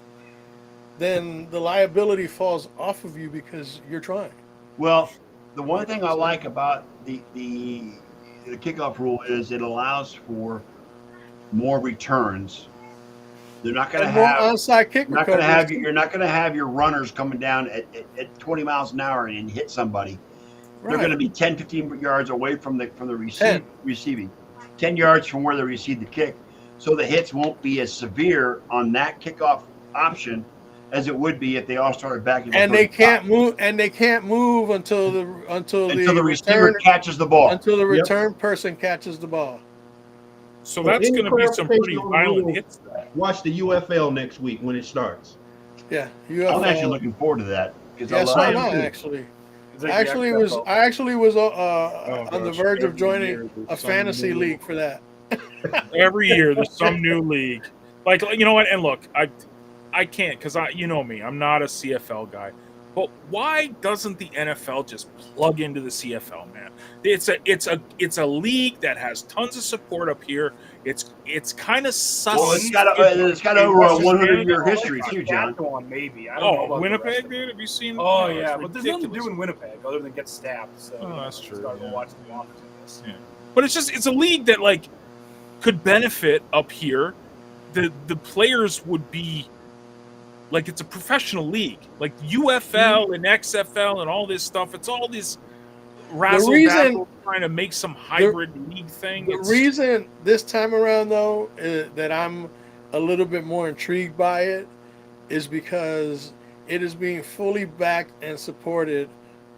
then the liability falls off of you because you're trying.
Well, the one thing I like about the kickoff rule is it allows for more returns. They're not going to have
onside kick.
You're not going to have your runners coming down at 20 miles an hour and hit somebody.
Right.
They're going to be 10, 15 yards away from the receiving, 10 yards from where they receive the kick, so the hits won't be as severe on that kickoff option as it would be if they all started backing.
And they can't move. And they can't move until the
receiver catches the ball.
Until the return person catches the ball.
So that's going to be some pretty violent hits.
Watch the UFL next week when it starts.
Yeah,
UFL. I'm actually looking forward to that because
I love it. Actually. I actually was on the verge of joining a fantasy league for that.
Every year there's some new league. Like, you know what? And look, I can't because me, I'm not a CFL guy. But why doesn't the NFL just plug into the CFL, man? It's a league that has tons of support up here. It's kind of sus.
Well, it's got over a 100-year history too, John.
Maybe. I don't know about
Winnipeg, dude. Have you seen?
Oh yeah, but there's nothing to do in Winnipeg other than get stabbed. So
that's true.
Start to watch the Walkers in this.
Yeah. But it's a league that could benefit up here. The players would be. Like it's a professional league, like UFL and XFL and all this stuff. It's all this razzle-dazzle trying to make some hybrid league thing.
The reason this time around, though, that I'm a little bit more intrigued by it is because it is being fully backed and supported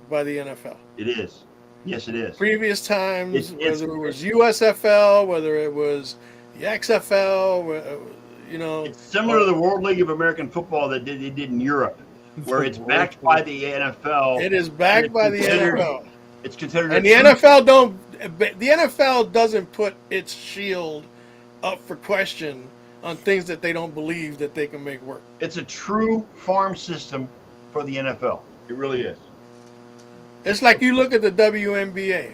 by the NFL.
It is. Yes, it is.
Previous times, whether it was USFL, whether it was the XFL,
it's similar to the World League of American Football that they did in Europe, where it's backed by the NFL.
It is backed by the NFL.
It's considered,
and the NFL doesn't put its shield up for question on things that they don't believe that they can make work.
It's a true farm system for the NFL. It really is.
It's like you look at the WNBA.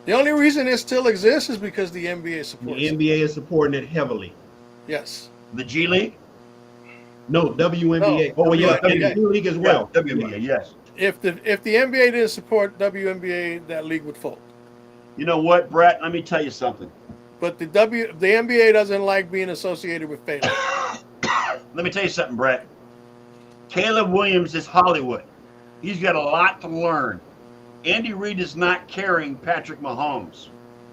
The only reason it still exists is because the NBA supports it.
The NBA is supporting it heavily.
Yes.
The G League?
No, WNBA. Oh, yeah, WNBA League as well.
Yeah, WNBA, yes.
If the NBA didn't support WNBA, that league would fold.
You know what, Brett? Let me tell you something.
But the NBA doesn't like being associated with failure.
Let me tell you something, Brett. Caleb Williams is Hollywood. He's got a lot to learn. Andy Reid is not carrying Patrick Mahomes.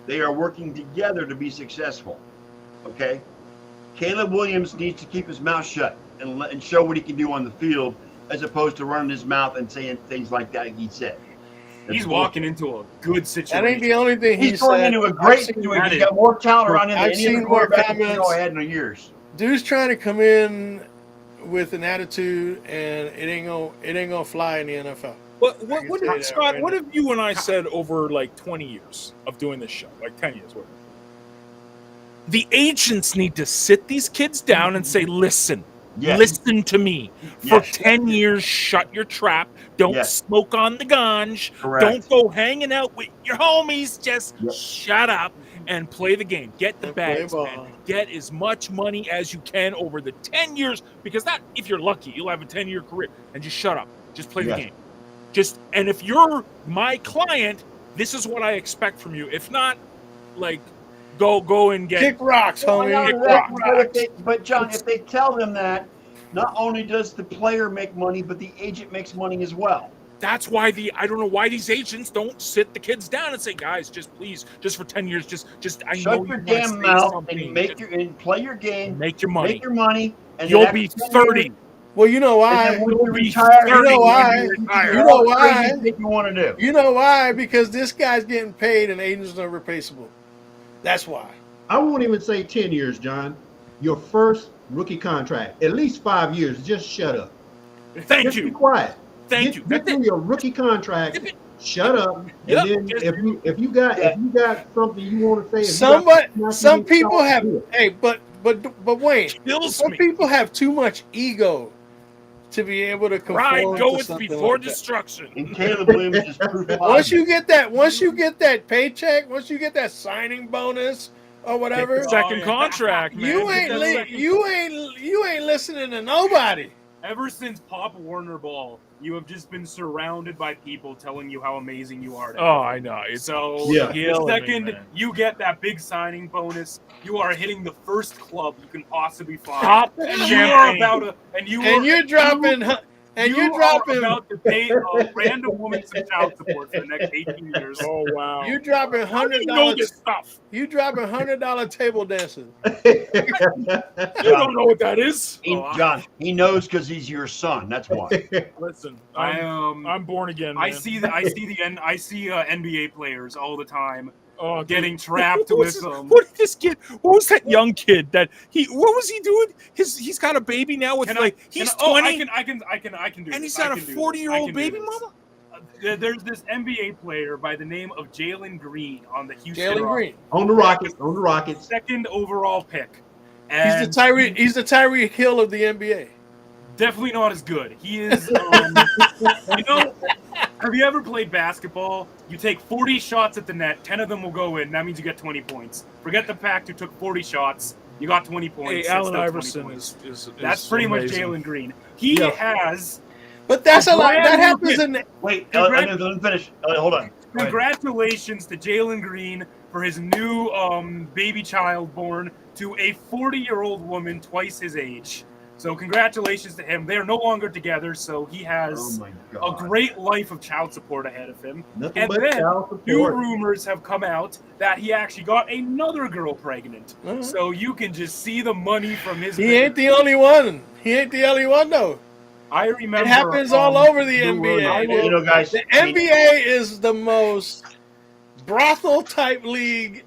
They are working together to be successful. Okay? Caleb Williams needs to keep his mouth shut and show what he can do on the field, as opposed to running his mouth and saying things like that he said.
He's walking into a good situation.
That ain't the only thing
He's going into a great situation. He's got more talent around him than any other quarterback in Illinois had in years.
Dude's trying to come in with an attitude, and it ain't gonna fly in the NFL.
What Scott? What have you and I said over like 20 years of doing this show, like 10 years? Whatever. The agents need to sit these kids down and say, "Listen, listen to me. For 10 years, shut your trap. Don't smoke on the ganj. Don't go hanging out with your homies. Just shut up and play the game. Get the bags, man. Get as much money as you can over the 10 years, because that, if you're lucky, you'll have a 10-year career. And just shut up. Just play the game. And if you're my client, this is what I expect from you. If not, like, go and get
kick rocks, homie.
Kick rocks. But John, if they tell them that, not only does the player make money, but the agent makes money as well.
That's why I don't know why these agents don't sit the kids down and say, guys, just please, just for 10 years, just I
shut
know
your
you
damn mouth and play your game,
make your money.
Make your money, and
you'll be 30.
Well, you know why?
You'll be 30.
You know why? You know why?
You want to do?
You know why? Because this guy's getting paid and agents are replaceable. That's why.
I won't even say 10 years, John. Your first rookie contract, at least 5 years. Just shut up.
Thank you.
Be quiet.
Thank you.
Get through your rookie contract. Shut up. And then if you got something you want to say,
some people have. Hey, but Wayne, some people have too much ego to be able to conform.
Right, go with before
like
destruction.
And Caleb Williams is proof of
once you get that paycheck, once you get that signing bonus or whatever,
second contract, man.
You ain't listening to nobody.
Ever since Pop Warner Ball, you have just been surrounded by people telling you how amazing you are.
Oh, I know.
The second you get that big signing bonus, you are hitting the first club you can possibly find.
You're dropping
about to pay a random woman some child support for the next 18 years.
Oh wow!
You're dropping $100
stuff.
You dropping $100 table dancing.
You don't know what that is,
John. He knows because he's your son. That's why.
Listen, I'm born again. Man.
I see NBA players all the time. Getting trapped with them.
What did this kid? What was that young kid that what was he doing? He's got a baby now with he's 20.
I can do.
And he's got a 40-year-old baby mama.
There's this NBA player by the name of Jalen Green on the Houston
Rockets.
On the Rockets.
Second overall pick.
And he's the Tyreek Hill of the NBA.
Definitely not as good. He is. Have you ever played basketball? You take 40 shots at the net, 10 of them will go in. That means you get 20 points. Forget the fact who took 40 shots. You got 20 points.
Hey, Allen Iverson
that's pretty much Jalen Green. He has.
But that's a lot. That happens in.
Wait, let me finish. Hold on.
Congratulations to Jalen Green for his new baby child born to a 40-year-old woman twice his age. So congratulations to him. They are no longer together, so he has a great life of child support ahead of him.
Nothing but child support.
New rumors have come out that he actually got another girl pregnant. Mm-hmm. So you can just see the money from his.
He ain't the only one. He ain't the only one though.
I remember
it happens all over the NBA.
You know, guys,
the NBA is the most brothel type league.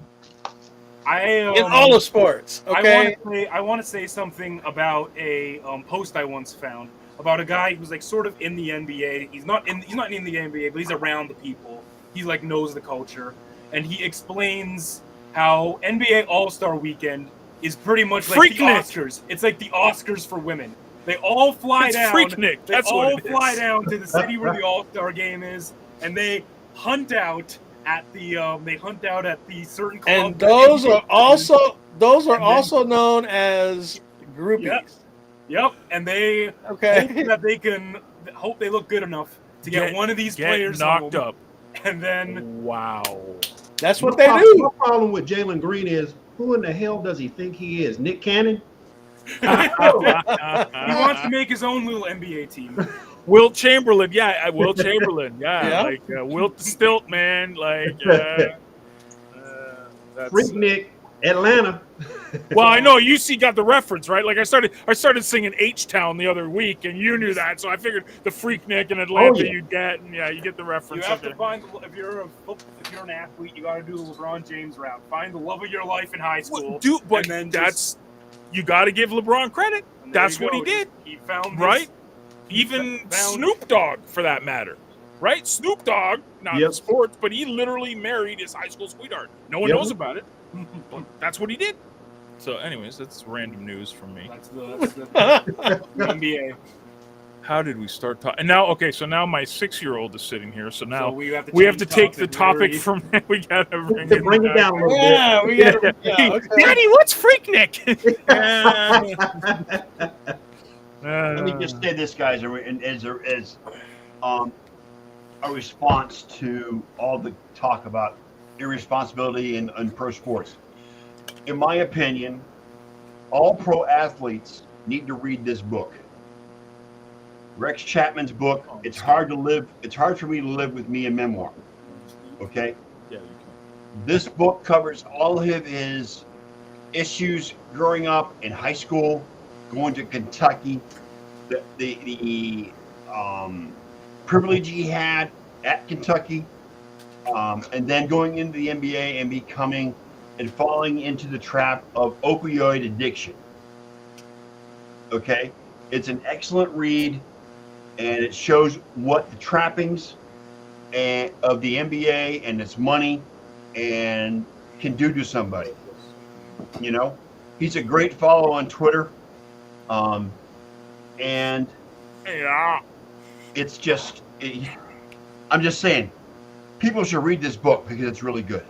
In all of sports, okay.
I want to say something about a post I once found about a guy who's like sort of in the NBA. He's not in the NBA, but he's around the people. He like knows the culture, and he explains how NBA All-Star Weekend is pretty much like the Oscars. It's like the Oscars for women. They all fly down.
Freaknik. That's what it is.
They all fly down to the city where the All-Star game is, and they hunt out at the certain club.
And those are also known as groupies.
Yep. And they hope they look good enough to get one of these players
knocked up.
And then
that's what they do.
My problem with Jalen Green is, who in the hell does he think he is? Nick Cannon?
He wants to make his own little NBA team.
Wilt Chamberlain, Wilt Chamberlain, like Wilt the Stilt, man, like
Freak Nick. Atlanta.
Well, I know UC got the reference, right? Like I started singing H-Town the other week, and you knew that, so I figured the Freaknik in Atlanta you'd get, and you get the reference.
You have to find if you're an athlete, you got to do the LeBron James route. Find the love of your life in high school.
But that's you got to give LeBron credit. That's what he did.
He found
right. Even Snoop Dogg, for that matter, right? Snoop Dogg, not in sports, but he literally married his high school sweetheart. No one knows about it, but that's what he did. So, anyways, that's random news from me.
That's the NBA.
How did we start talking? And now, okay, so now my 6-year-old is sitting here. So now
we have to
take the topic from. We gotta bring it
down a little bit.
Yeah, we gotta. Okay.
Daddy, what's Freaknik?
Let me just say this, guys, as a response to all the talk about irresponsibility in pro sports. In my opinion, all pro athletes need to read this book. Rex Chapman's book. It's hard for me to live with me a memoir. Okay?
Yeah, you can.
This book covers all of his issues growing up in high school, going to Kentucky, the privilege he had at Kentucky, and then going into the NBA and becoming and falling into the trap of opioid addiction. Okay? It's an excellent read, and it shows what the trappings of the NBA and its money and can do to somebody. You know? He's a great follow on Twitter. And it's just, I'm just saying, people should read this book because it's really good.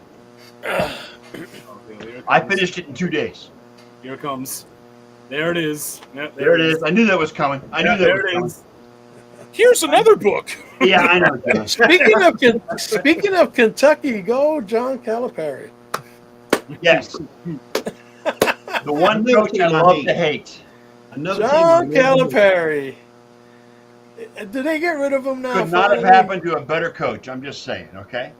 I finished it in 2 days.
Here it comes. There it is. Yep,
there it is. I knew that was coming.
Here's another book.
Yeah, I know.
Speaking of Kentucky, go John Calipari.
Yes. The one coach I love to hate.
John Calipari. Did they get rid of him now?
Could not have happened to a better coach. I'm just saying, okay?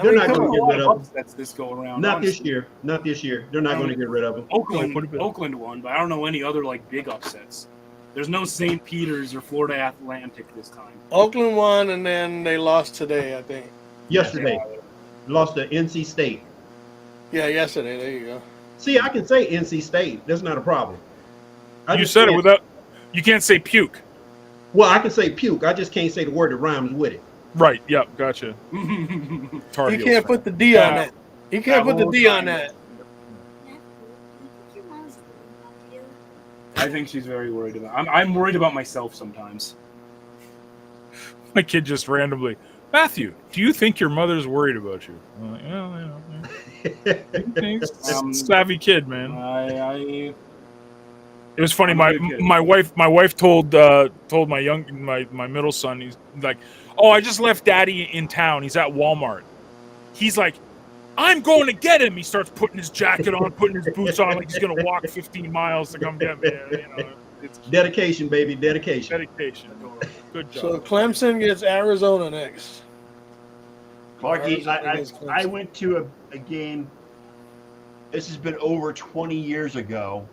They're not going to get rid of him.
That's this go around.
Not this year. Not this year. They're not going to get rid of him.
Oakland won, but I don't know any other big upsets. There's no St. Peter's or Florida Atlantic this time.
Oakland won, and then they lost today, I think.
Yesterday. Lost to NC State.
Yeah, yesterday. There you go.
See, I can say NC State. That's not a problem.
You said it without. You can't say puke.
Well, I can say puke. I just can't say the word that rhymes with it.
Right. Yep. Gotcha.
You can't put the D on that. You can't put the D on that.
I think she's very worried about. I'm worried about myself sometimes.
My kid just randomly, Matthew, do you think your mother's worried about you? I'm like, well, savvy kid, man. It was funny. My wife told my middle son, he's like, oh, I just left Daddy in town. He's at Walmart. He's like, I'm going to get him. He starts putting his jacket on, putting his boots on, like he's going to walk 15 miles to come get me. It's
dedication, baby, dedication.
Dedication. Good job.
So Clemson gets Arizona next.
Clarky, I went to a game. This has been over 20 years ago,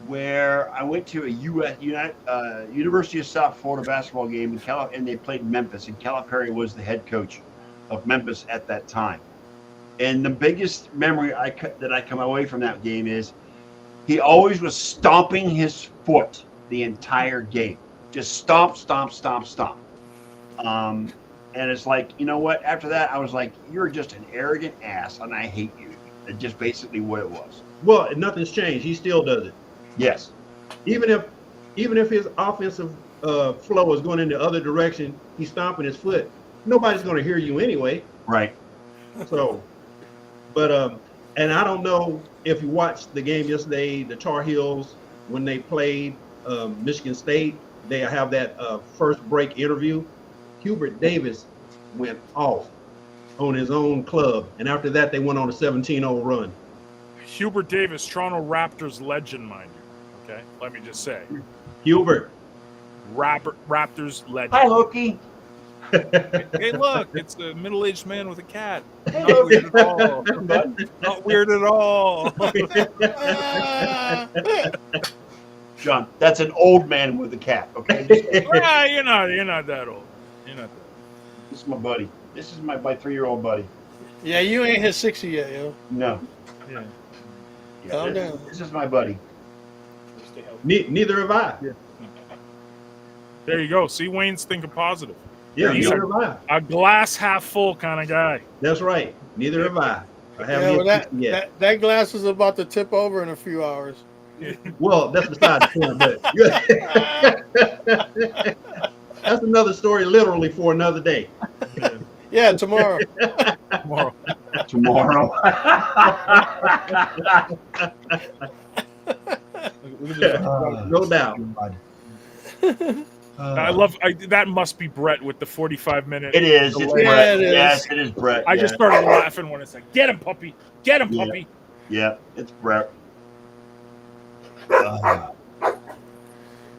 where I went to a University of South Florida basketball game and they played Memphis, and Calipari was the head coach of Memphis at that time. And the biggest memory that I come away from that game is he always was stomping his foot the entire game. Just stomp, stomp, stomp, stomp. And it's like, you know what? After that, I was like, you're just an arrogant ass, and I hate you. That's just basically what it was.
Well, nothing's changed. He still does it.
Yes.
Even if his offensive flow is going in the other direction, he's stomping his foot. Nobody's going to hear you anyway.
Right.
So, but and I don't know if you watched the game yesterday, the Tar Heels, when they played Michigan State, they have that first break interview. Hubert Davis went off on his own club, and after that, they went on a 17-0 run.
Hubert Davis, Toronto Raptors legend, mind you. Okay, let me just say.
Hubert.
Raptors legend.
Hi, Loki.
Hey, look, it's a middle-aged man with a cat. Not weird at all. Not weird at all.
John, that's an old man with a cat. Okay,
You're not that old. You're not that old.
This is my buddy. This is my 3-year-old buddy.
Yeah, you ain't hit 60 yet, yo.
No.
Yeah.
Calm down.
This is my buddy.
Neither have I.
Yeah. There you go. See, Wayne's thinking positive.
Yeah,
He's
neither have I.
a glass half full kind of guy.
That's right. Neither have I. I haven't
Yeah,
hit
well,
60 yet.
that glass is about to tip over in a few hours.
Well, that's beside the point, but that's another story literally for another day.
Yeah, tomorrow.
Tomorrow.
No doubt.
I love that. Must be Brett with the 45-minute.
It is. It's
delay.
Brett.
it is.
Yes, it is Brett.
I just started laughing when it's like, "Get him, puppy! Get him, puppy!"
Yeah, it's Brett.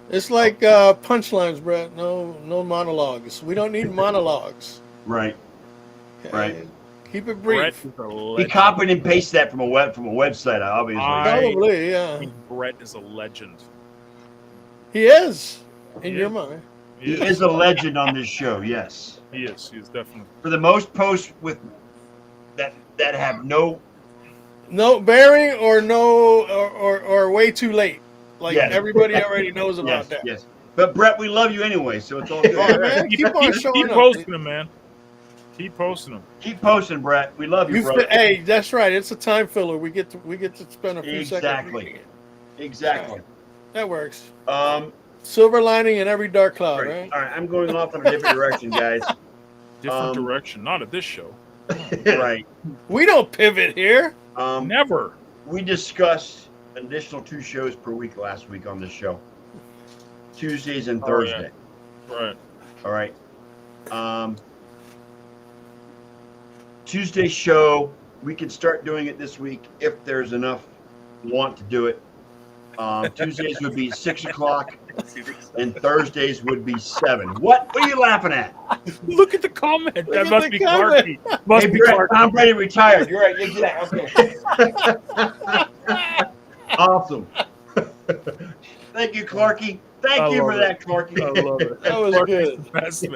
It's like punchlines, Brett. No monologues. We don't need monologues.
Right.
Okay?
Right.
Keep it
Brett
brief.
is a
He
legend.
copied and pasted that from a website, obviously.
Probably, yeah.
Brett is a legend.
He is in
Yeah.
your mind.
He is a legend on this show. Yes.
He is. He's definitely.
For the most posts with that have no
bearing or or way too late. Like
Yes.
everybody already knows about
yes,
that.
yes. But Brett, we love you anyway, so it's all good.
Oh, man, keep on showing
Keep
up.
posting them, man. Keep posting them.
Keep posting, Brett. We love you, brother.
Hey, that's right. It's a time filler. We get to spend a few seconds.
Exactly. Exactly.
That works.
Um,
Silver lining in every dark cloud,
all
right?
right, I'm going off in a different direction, guys.
Different direction. Not at this show.
Right.
We don't pivot here.
Never.
We discussed an additional 2 shows per week last week on this show. Tuesdays and Thursday.
Right.
All right. Tuesday show, we can start doing it this week if there's enough want to do it. Tuesdays would be 6 o'clock, and Thursdays would be 7. What are you laughing at?
Look at the comment.
Look
That
at
must
the
be
comment.
Clarky. Must
Hey,
be
Brett,
Clarky.
Tom Brady retired. You're right. Yeah, okay.
Awesome.
Thank you, Clarky. Thank
I
you for
love
that,
I
Clarky.
love it.
That was
Clarky's
good.
the best,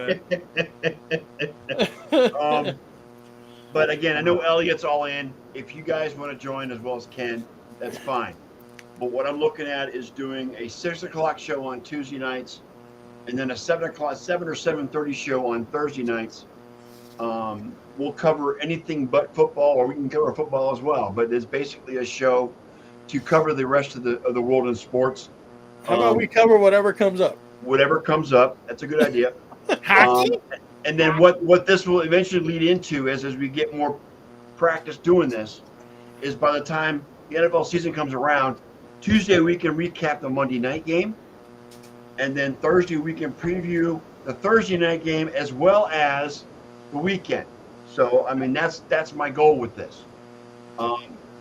man.
But again, I know Elliot's all in. If you guys want to join as well as Ken, that's fine. But what I'm looking at is doing a 6 o'clock show on Tuesday nights, and then a 7 or 7:30 show on Thursday nights. We'll cover anything but football, or we can cover football as well. But it's basically a show to cover the rest of the world in sports.
How about we cover whatever comes up?
Whatever comes up, that's a good idea.
Hockey?
And then what this will eventually lead into is, as we get more practice doing this, is by the time the NFL season comes around, Tuesday we can recap the Monday night game, and then Thursday we can preview the Thursday night game as well as the weekend. So I mean that's my goal with this.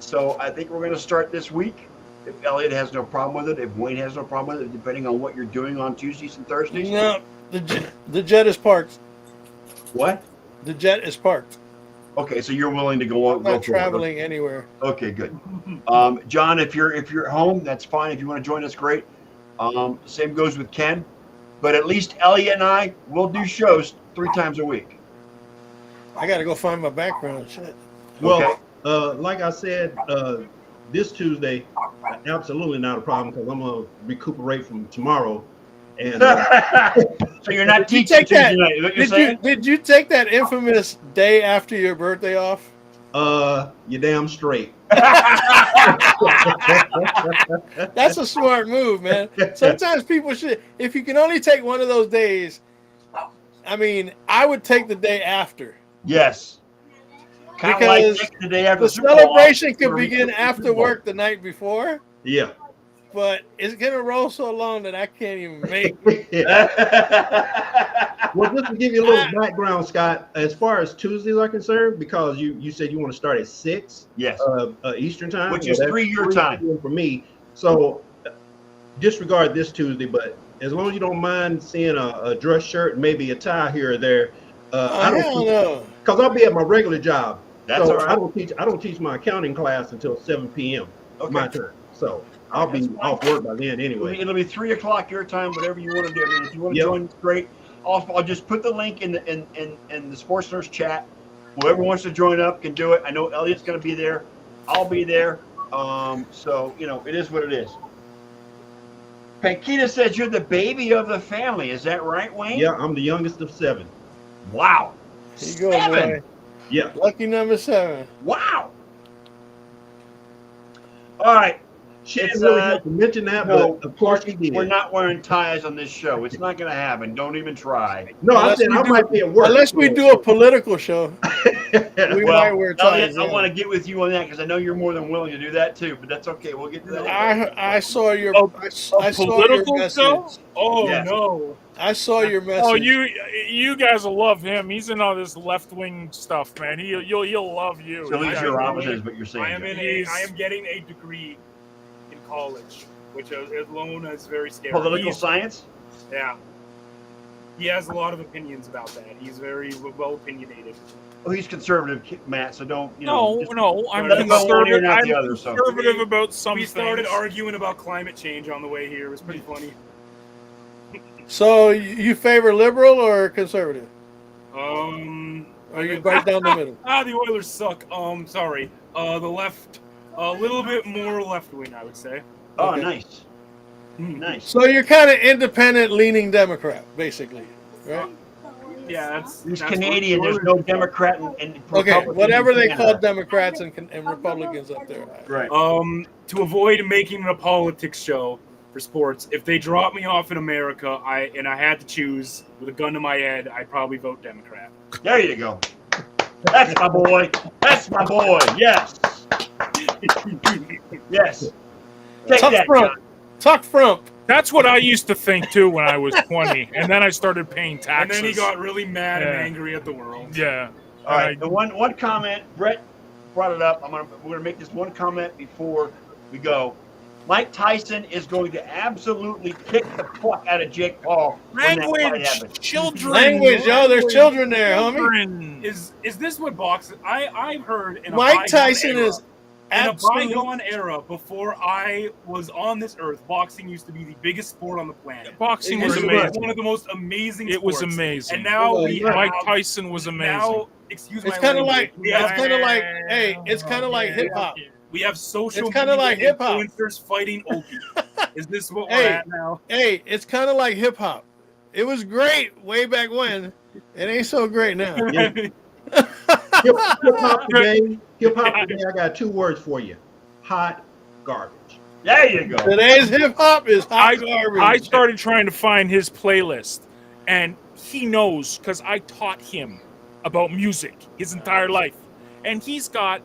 So I think we're going to start this week. If Elliot has no problem with it, if Wayne has no problem with it, depending on what you're doing on Tuesdays and Thursdays.
No, the jet is parked.
What?
The jet is parked.
Okay, so you're willing to go on.
I'm not traveling anywhere.
Okay, good. John, if you're at home, that's fine. If you want to join us, great. Same goes with Ken. But at least Elliot and I will do shows 3 times a week.
I got to go find my background. Shit.
Well, like I said, this Tuesday, absolutely not a problem because I'm going to recuperate from tomorrow. And
so you're not teaching Tuesday night, is what you're saying?
Did you take that infamous day after your birthday off?
You're damn straight.
That's a smart move, man. Sometimes people should, if you can only take one of those days, I mean, I would take the day after.
Yes.
Because
like the day after
the
Super Bowl
celebration could
or
begin
Super
after
Bowl.
work the night before.
Yeah.
But it's going to roll so long that I can't even make
Well, just to give you a little background, Scott, as far as Tuesdays are concerned, because you said you want to start at 6
yes.
Eastern time.
Which is 3 your time.
For me. So disregard this Tuesday, but as long as you don't mind seeing a dress shirt and maybe a tie here or there. I don't
know.
Because I'll be at my regular job.
That's
so
all right.
I don't teach my accounting class until 7 p.m. my time. So I'll be off work by then anyway.
It'll be 3 o'clock your time, whatever you want to do. I mean, if you want to join, great. I'll just put the link in the Sports Nurse chat. Whoever wants to join up can do it. I know Elliot's going to be there. I'll be there. So it is what it is. Pankita says you're the baby of the family. Is that right, Wayne?
Yeah, I'm the youngest of 7.
Wow.
Here you go, boy.
Yeah.
Lucky number 7.
Wow. All right.
She didn't really have to mention that, but of course he did.
We're not wearing ties on this show. It's not going to happen. Don't even try.
No, I said I might be at work.
Unless we do a political show. We might wear ties.
I want to get with you on that because I know you're more than willing to do that too. But that's okay. We'll get to that.
I saw your
political
message.
Show? Oh
Yes.
no!
I saw your message.
Oh, you guys will love him. He's in all this left wing stuff, man. He'll love you.
So he's your opposite, is what you're saying.
I am getting a degree in college, which alone is very scary.
Political science.
Yeah. He has a lot of opinions about that. He's very well opinionated.
Oh, he's conservative, Matt. So don't.
No, I'm
let him go one ear
conservative.
and out
I'm
the other, so.
conservative about some
We started
things.
arguing about climate change on the way here. It was pretty funny.
So you favor liberal or conservative?
Or
you right down the middle?
The Oilers suck. Sorry. The left, a little bit more left wing, I would say.
Oh,
Okay.
nice. Nice.
So you're kind of independent, leaning Democrat, basically, right?
Yeah,
He's Canadian. There's no Democrat and
Okay,
Republican
whatever
in
they
Canada.
call Democrats and Republicans up there.
Right.
To avoid making a politics show for sports, if they drop me off in America, I had to choose with a gun to my head, I'd probably vote Democrat.
There you go. That's my boy. That's my boy. Yes. Yes. Take
Tuck
that,
front.
John.
Tuck front.
That's what I used to think too when I was 20, and then I started paying
And
taxes.
then he got really mad and
Yeah.
angry at the world.
Yeah.
All right. The one comment, Brett brought it up. We're gonna make this one comment before we go. Mike Tyson is going to absolutely kick the fuck out of Jake Paul. when that fight
Language,
happens.
children.
Language, yo, there's children there, homie.
Children.
Is this what boxing? I've heard in a
Mike
bygone
Tyson
era,
is
in a
absolute.
bygone era before I was on this earth, boxing used to be the biggest sport on the planet.
Boxing
It
was
was
amazing.
One of the most amazing.
It was
sports.
amazing.
And now we
Mike
have,
Tyson was amazing.
Now, excuse
It's
my
kind of
language,
like
we
it's
have-
kind of like hey, it's kind of like hip hop.
We have social
It's kinda
media
like hip-hop.
influencers fighting Opie. Is this what we're
Hey.
at now?
Hey, it's kind of like hip hop. It was great way back when. It ain't so great now.
Hip hop today, I got 2 words for you. Hot garbage.
There you go.
Today's hip hop is hot garbage.
I started trying to find his playlist, and he knows because I taught him about music his entire life, and he's got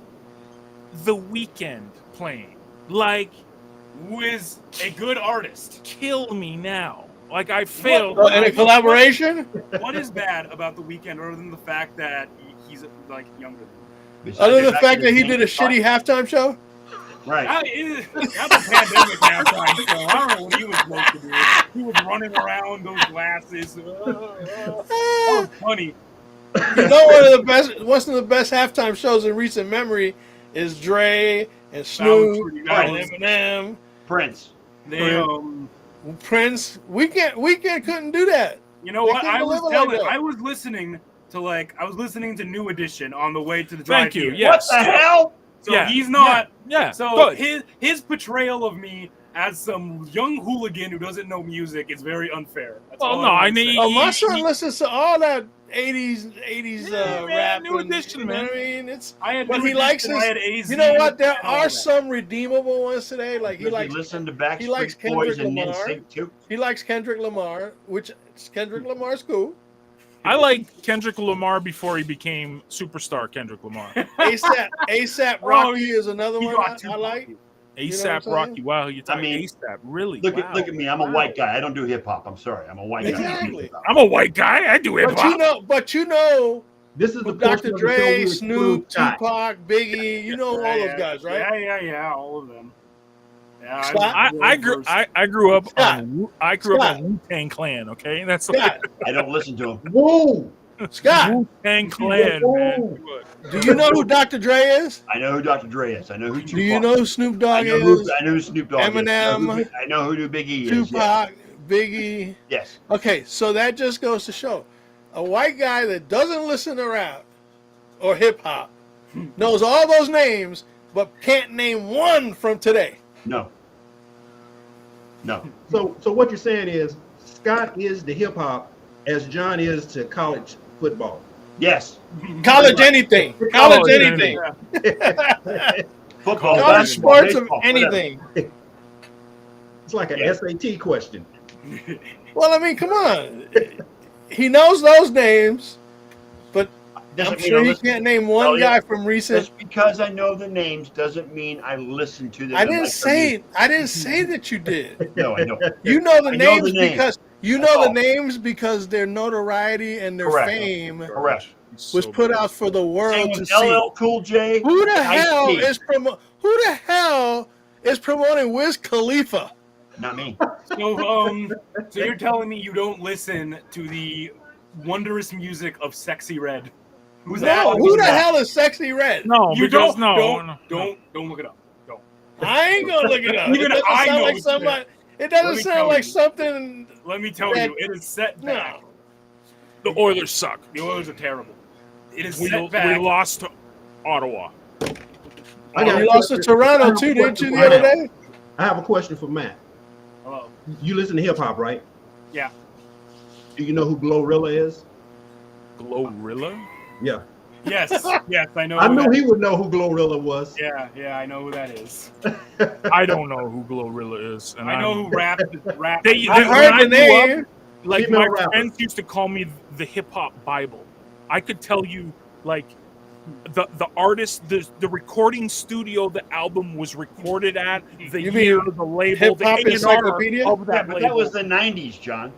The Weeknd playing. Like,
Who is a good artist?
kill me now. Like I failed.
Oh, and a collaboration.
What is bad about The Weeknd other than the fact that he's like younger?
Other than the fact that he did a shitty halftime show.
Right.
That's a pandemic now, so I don't know what he was supposed to do. He was running around those glasses. That was funny.
You know, one of the best halftime shows in recent memory is Dre and Snoop
pretty
and
good.
Eminem,
Prince.
They,
Prince. Weekend couldn't do that.
you know
They
what?
couldn't deliver like that.
I was listening to New Edition on the way to the
Thank
drive
you.
here.
Yes.
What the hell?
So
Yeah.
he's not.
Yeah.
So
good.
his portrayal of me as some young hooligan who doesn't know music is very unfair. That's
Well,
all
no,
I'm
I
gonna
mean-
say.
Oh, my son listens to all that 80s
Yeah, man,
rap.
New
and,
Edition,
you know
man.
what I mean? It's
I had
but
New
he likes
Edition,
this.
I had AZ,
You know what? There
all
are
that.
some redeemable ones today. Like he
Does
likes
listen to
he likes
Backstreet Boys
Kendrick
and
Lamar.
NSYNC too.
He likes Kendrick Lamar, which Kendrick Lamar's cool.
I like Kendrick Lamar before he became superstar Kendrick Lamar.
ASAP Rocky is another
He
one
got too
I like.
cocky.
ASAP
saying?
Rocky. Wow, you're talking
mean,
ASAP. Really?
Look
Wow.
at me. I'm a white guy. I don't do hip hop. I'm sorry. I'm a white guy.
Exactly.
I'm a white guy. I do hip hop.
But you know,
This is the
with Dr.
portion of the show
Dre,
we
Snoop,
exclude Scott.
Tupac, Biggie, you know all those guys, right?
Yeah, all of them. Yeah,
Scott?
I grew up
Scott.
on Wu-Tang Clan. Okay, that's
Scott,
I don't listen to him.
Whoa!
Scott,
Wu-Tang Clan, man.
do you know who Dr. Dre is?
I know who Dr. Dre is. I know who Tupac.
Do you know who Snoop
I
Dogg
know who,
is?
I know who Snoop Dogg
Eminem,
is. I know who Big E is.
Tupac, Biggie.
Yes.
Okay, so that just goes to show a white guy that doesn't listen to rap or hip hop knows all those names, but can't name one from today.
No.
So what you're saying is Scott is to hip hop as John is to college football.
Yes.
College anything. College anything.
Football,
College
basketball,
sports of
baseball,
anything.
It's like an SAT question.
Well, I mean, come on. He knows those names, but
Doesn't
I'm
mean
sure
I
he
listen.
can't name one
Elliot,
guy from recent.
Just because I know the names doesn't mean I listen to them.
I didn't say that you did.
No, I know.
You know the
I know
names
the names.
because you know the names because their notoriety and their
Correct.
fame
Correct.
was put out for the world to see.
LL Cool J.
Who the
Ice-T.
hell is promoting Wiz Khalifa?
Not me.
So you're telling me you don't listen to the wondrous music of Sexy Red? Who's that?
No, who the hell is Sexy Red?
No,
You
because
don't look it up. Don't.
I ain't gonna look it up.
Even
It doesn't
I
sound
know
like
it's
somebody. It
Let
doesn't
me
sound
tell
like
you.
something.
Let me tell you, it is set back.
the Oilers suck.
The Oilers are terrible. It is
We
set back.
lost to Ottawa.
You lost to Toronto too, didn't you, the other day?
I have a question for Matt.
Hello.
You listen to hip hop, right?
Yeah.
Do you know who Glorilla is?
Glorilla?
Yeah.
Yes. Yes, I know.
I
who
knew
that-
he would know who Glorilla was.
Yeah, I know who that is.
I don't know who Glorilla is. And
I know who rap.
I
when
heard
I
the
grew up,
name.
like
Female
my
rapper.
friends used to call me the hip hop Bible. I could tell you like the artist, the recording studio the album was recorded at, the
You
year,
mean
the label,
Hip
the
Hop
A&R
Encyclopedia?
of
Yeah,
that
but
label.
that was the 90s, John.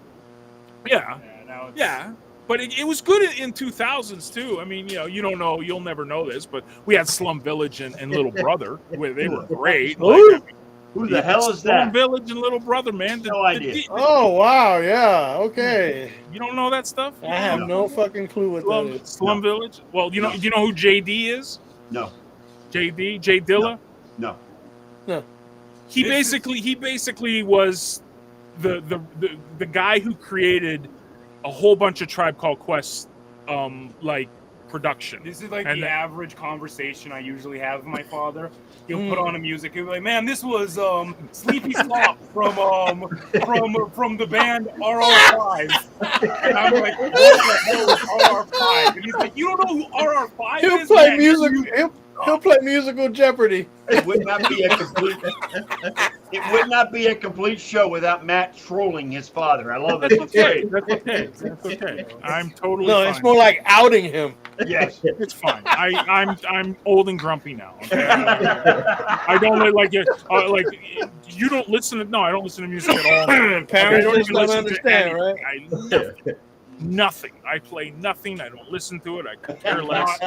Yeah,
Now it's,
yeah. But it was good in 2000s too. I mean, you don't know, you'll never know this, but we had Slum Village and Little Brother, where they were great.
Who?
Who the hell is
Slum
that?
Village and Little Brother, man.
No idea.
Oh wow, yeah, okay.
You don't know that stuff?
I have no fucking clue what that is.
Slum Village. Well, you know who JD is?
No.
Jay Dilla.
No.
He basically was the guy who created a whole bunch of Tribe Called Quest like production.
This is like
And
the
then-
average conversation I usually have with my father. He'll put on a music. He'll be like, "Man, this was Sleepy Slop from the band RR5." And I'm like, "What the hell is RR5?" And he's like, "You don't know who RR5
He'll
is?"
play
Man,
music. He'll play musical Jeopardy.
It would not be a complete show without Matt trolling his father. I love it.
That's okay. That's okay. I'm totally
No,
fine.
it's more like outing him.
Yes.
It's fine. I'm old and grumpy now. Okay? I don't like it. Like you don't listen to. No, I don't listen to music at all.
Parents
I don't
just
even
don't
listen to
understand, right?
Nothing. I play nothing. I don't listen to it. I could care less.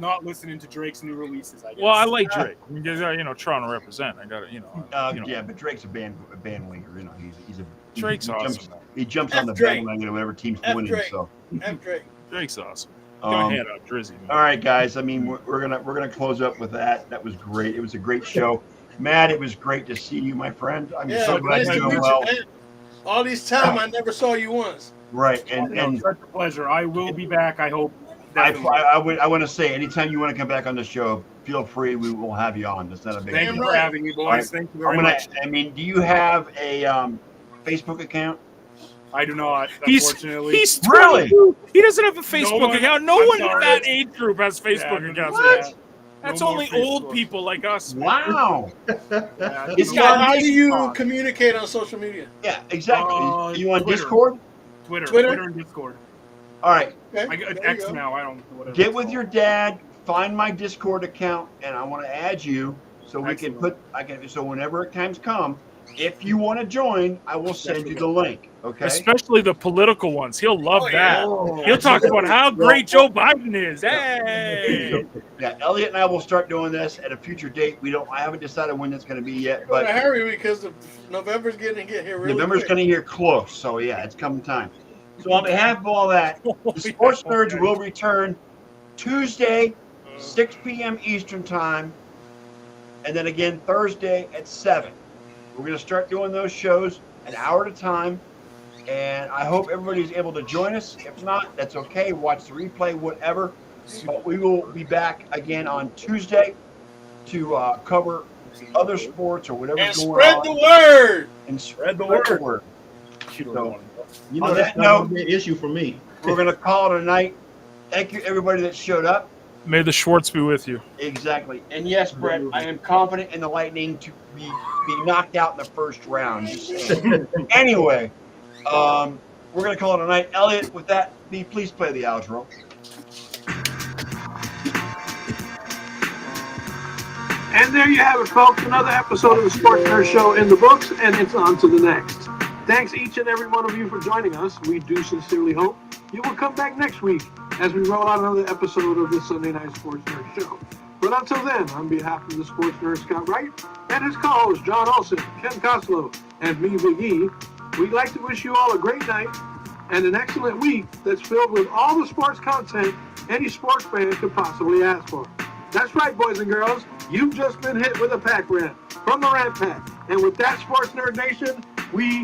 not listening to Drake's new releases. I guess.
Well, I like Drake. Because, Toronto represent. I got to,
Yeah, but Drake's a bandwagoner. You know, he's a
Drake's
he
awesome.
jumps, he jumps on the
Drake.
bandwagon of whatever team's
F
winning.
Drake.
So,
F Drake.
Drake's awesome.
um,
Go ahead, Drizzy. Man.
all right, guys. I mean, we're gonna close up with that. That was great. It was a great show. Matt, it was great to see you, my friend. I'm so glad
nice
you're
to
doing
meet
well.
you, man. All this time, I never saw you once.
Right, and
such a pleasure. I will be back. I hope.
I
Definitely.
want to say, anytime you want to come back on the show, feel free. We will have you on. That's not a big
Thank
deal.
you for having me, boys.
All right.
Thank you very much.
I mean, do you have a Facebook account?
I do not,
He's
unfortunately.
Really?
22. He doesn't have a Facebook
one-
account. No
I'm
one in
sorry.
that age group has Facebook
Yeah,
accounts.
what?
That's
No more
only old
Facebook.
people like us.
Wow.
Yeah,
He's
no
got
more-
How do you
Discord.
communicate on social media?
Yeah, exactly. You on
Twitter.
Discord?
Twitter?
and Discord.
All right.
Okay,
I got
there you
X
go.
now. I don't. Whatever
Get
it's
with
called.
your dad. Find my Discord account, and I want to add you so we can
Excellent.
so whenever times come, If you want to join, I will send you the link. Okay.
Especially the political ones. He'll love that.
Yeah.
He'll talk about how great Joe Biden is. Hey.
Yeah, Elliot and I will start doing this at a future date. I haven't decided when it's going to be yet,
But
but
hurry because November's getting to get here really
November's
quick.
going to get close. So yeah, it's coming time. So on behalf of all that, the Sports Nerds will return Tuesday, 6 p.m. Eastern time, and then again Thursday at 7. We're going to start doing those shows an hour at a time, and I hope everybody's able to join us. If not, that's okay. Watch the replay, whatever. But we will be back again on Tuesday to cover other sports or whatever's
And
going
spread
on.
the word.
And spread the word.
You don't
So,
want
You know,
On
that's
that
not
note-
gonna be an issue for me.
we're going to call it a night. Thank you, everybody that showed up.
to. May the Schwartz be with you.
Exactly. And yes, Brett, I am confident in the Lightning to be knocked out in the first round. Anyway, we're going to call it a night. Elliot, with that, please play the outro.
And there you have it, folks. Another episode of the Sports Nerd Show in the books, and it's on to the next. Thanks each and every one of you for joining us. We do sincerely hope you will come back next week as we roll out another episode of the Sunday Night Sports Nerd Show. But until then, on behalf of the Sports Nerd Scott Wright and his co-hosts Jon Olson, Ken Koslow, and me, Big E, we'd like to wish you all a great night and an excellent week that's filled with all the sports content any sports fan could possibly ask for. That's right, boys and girls. You've just been hit with a pack rant from the Rant Pack. And with that, Sports Nerd Nation, we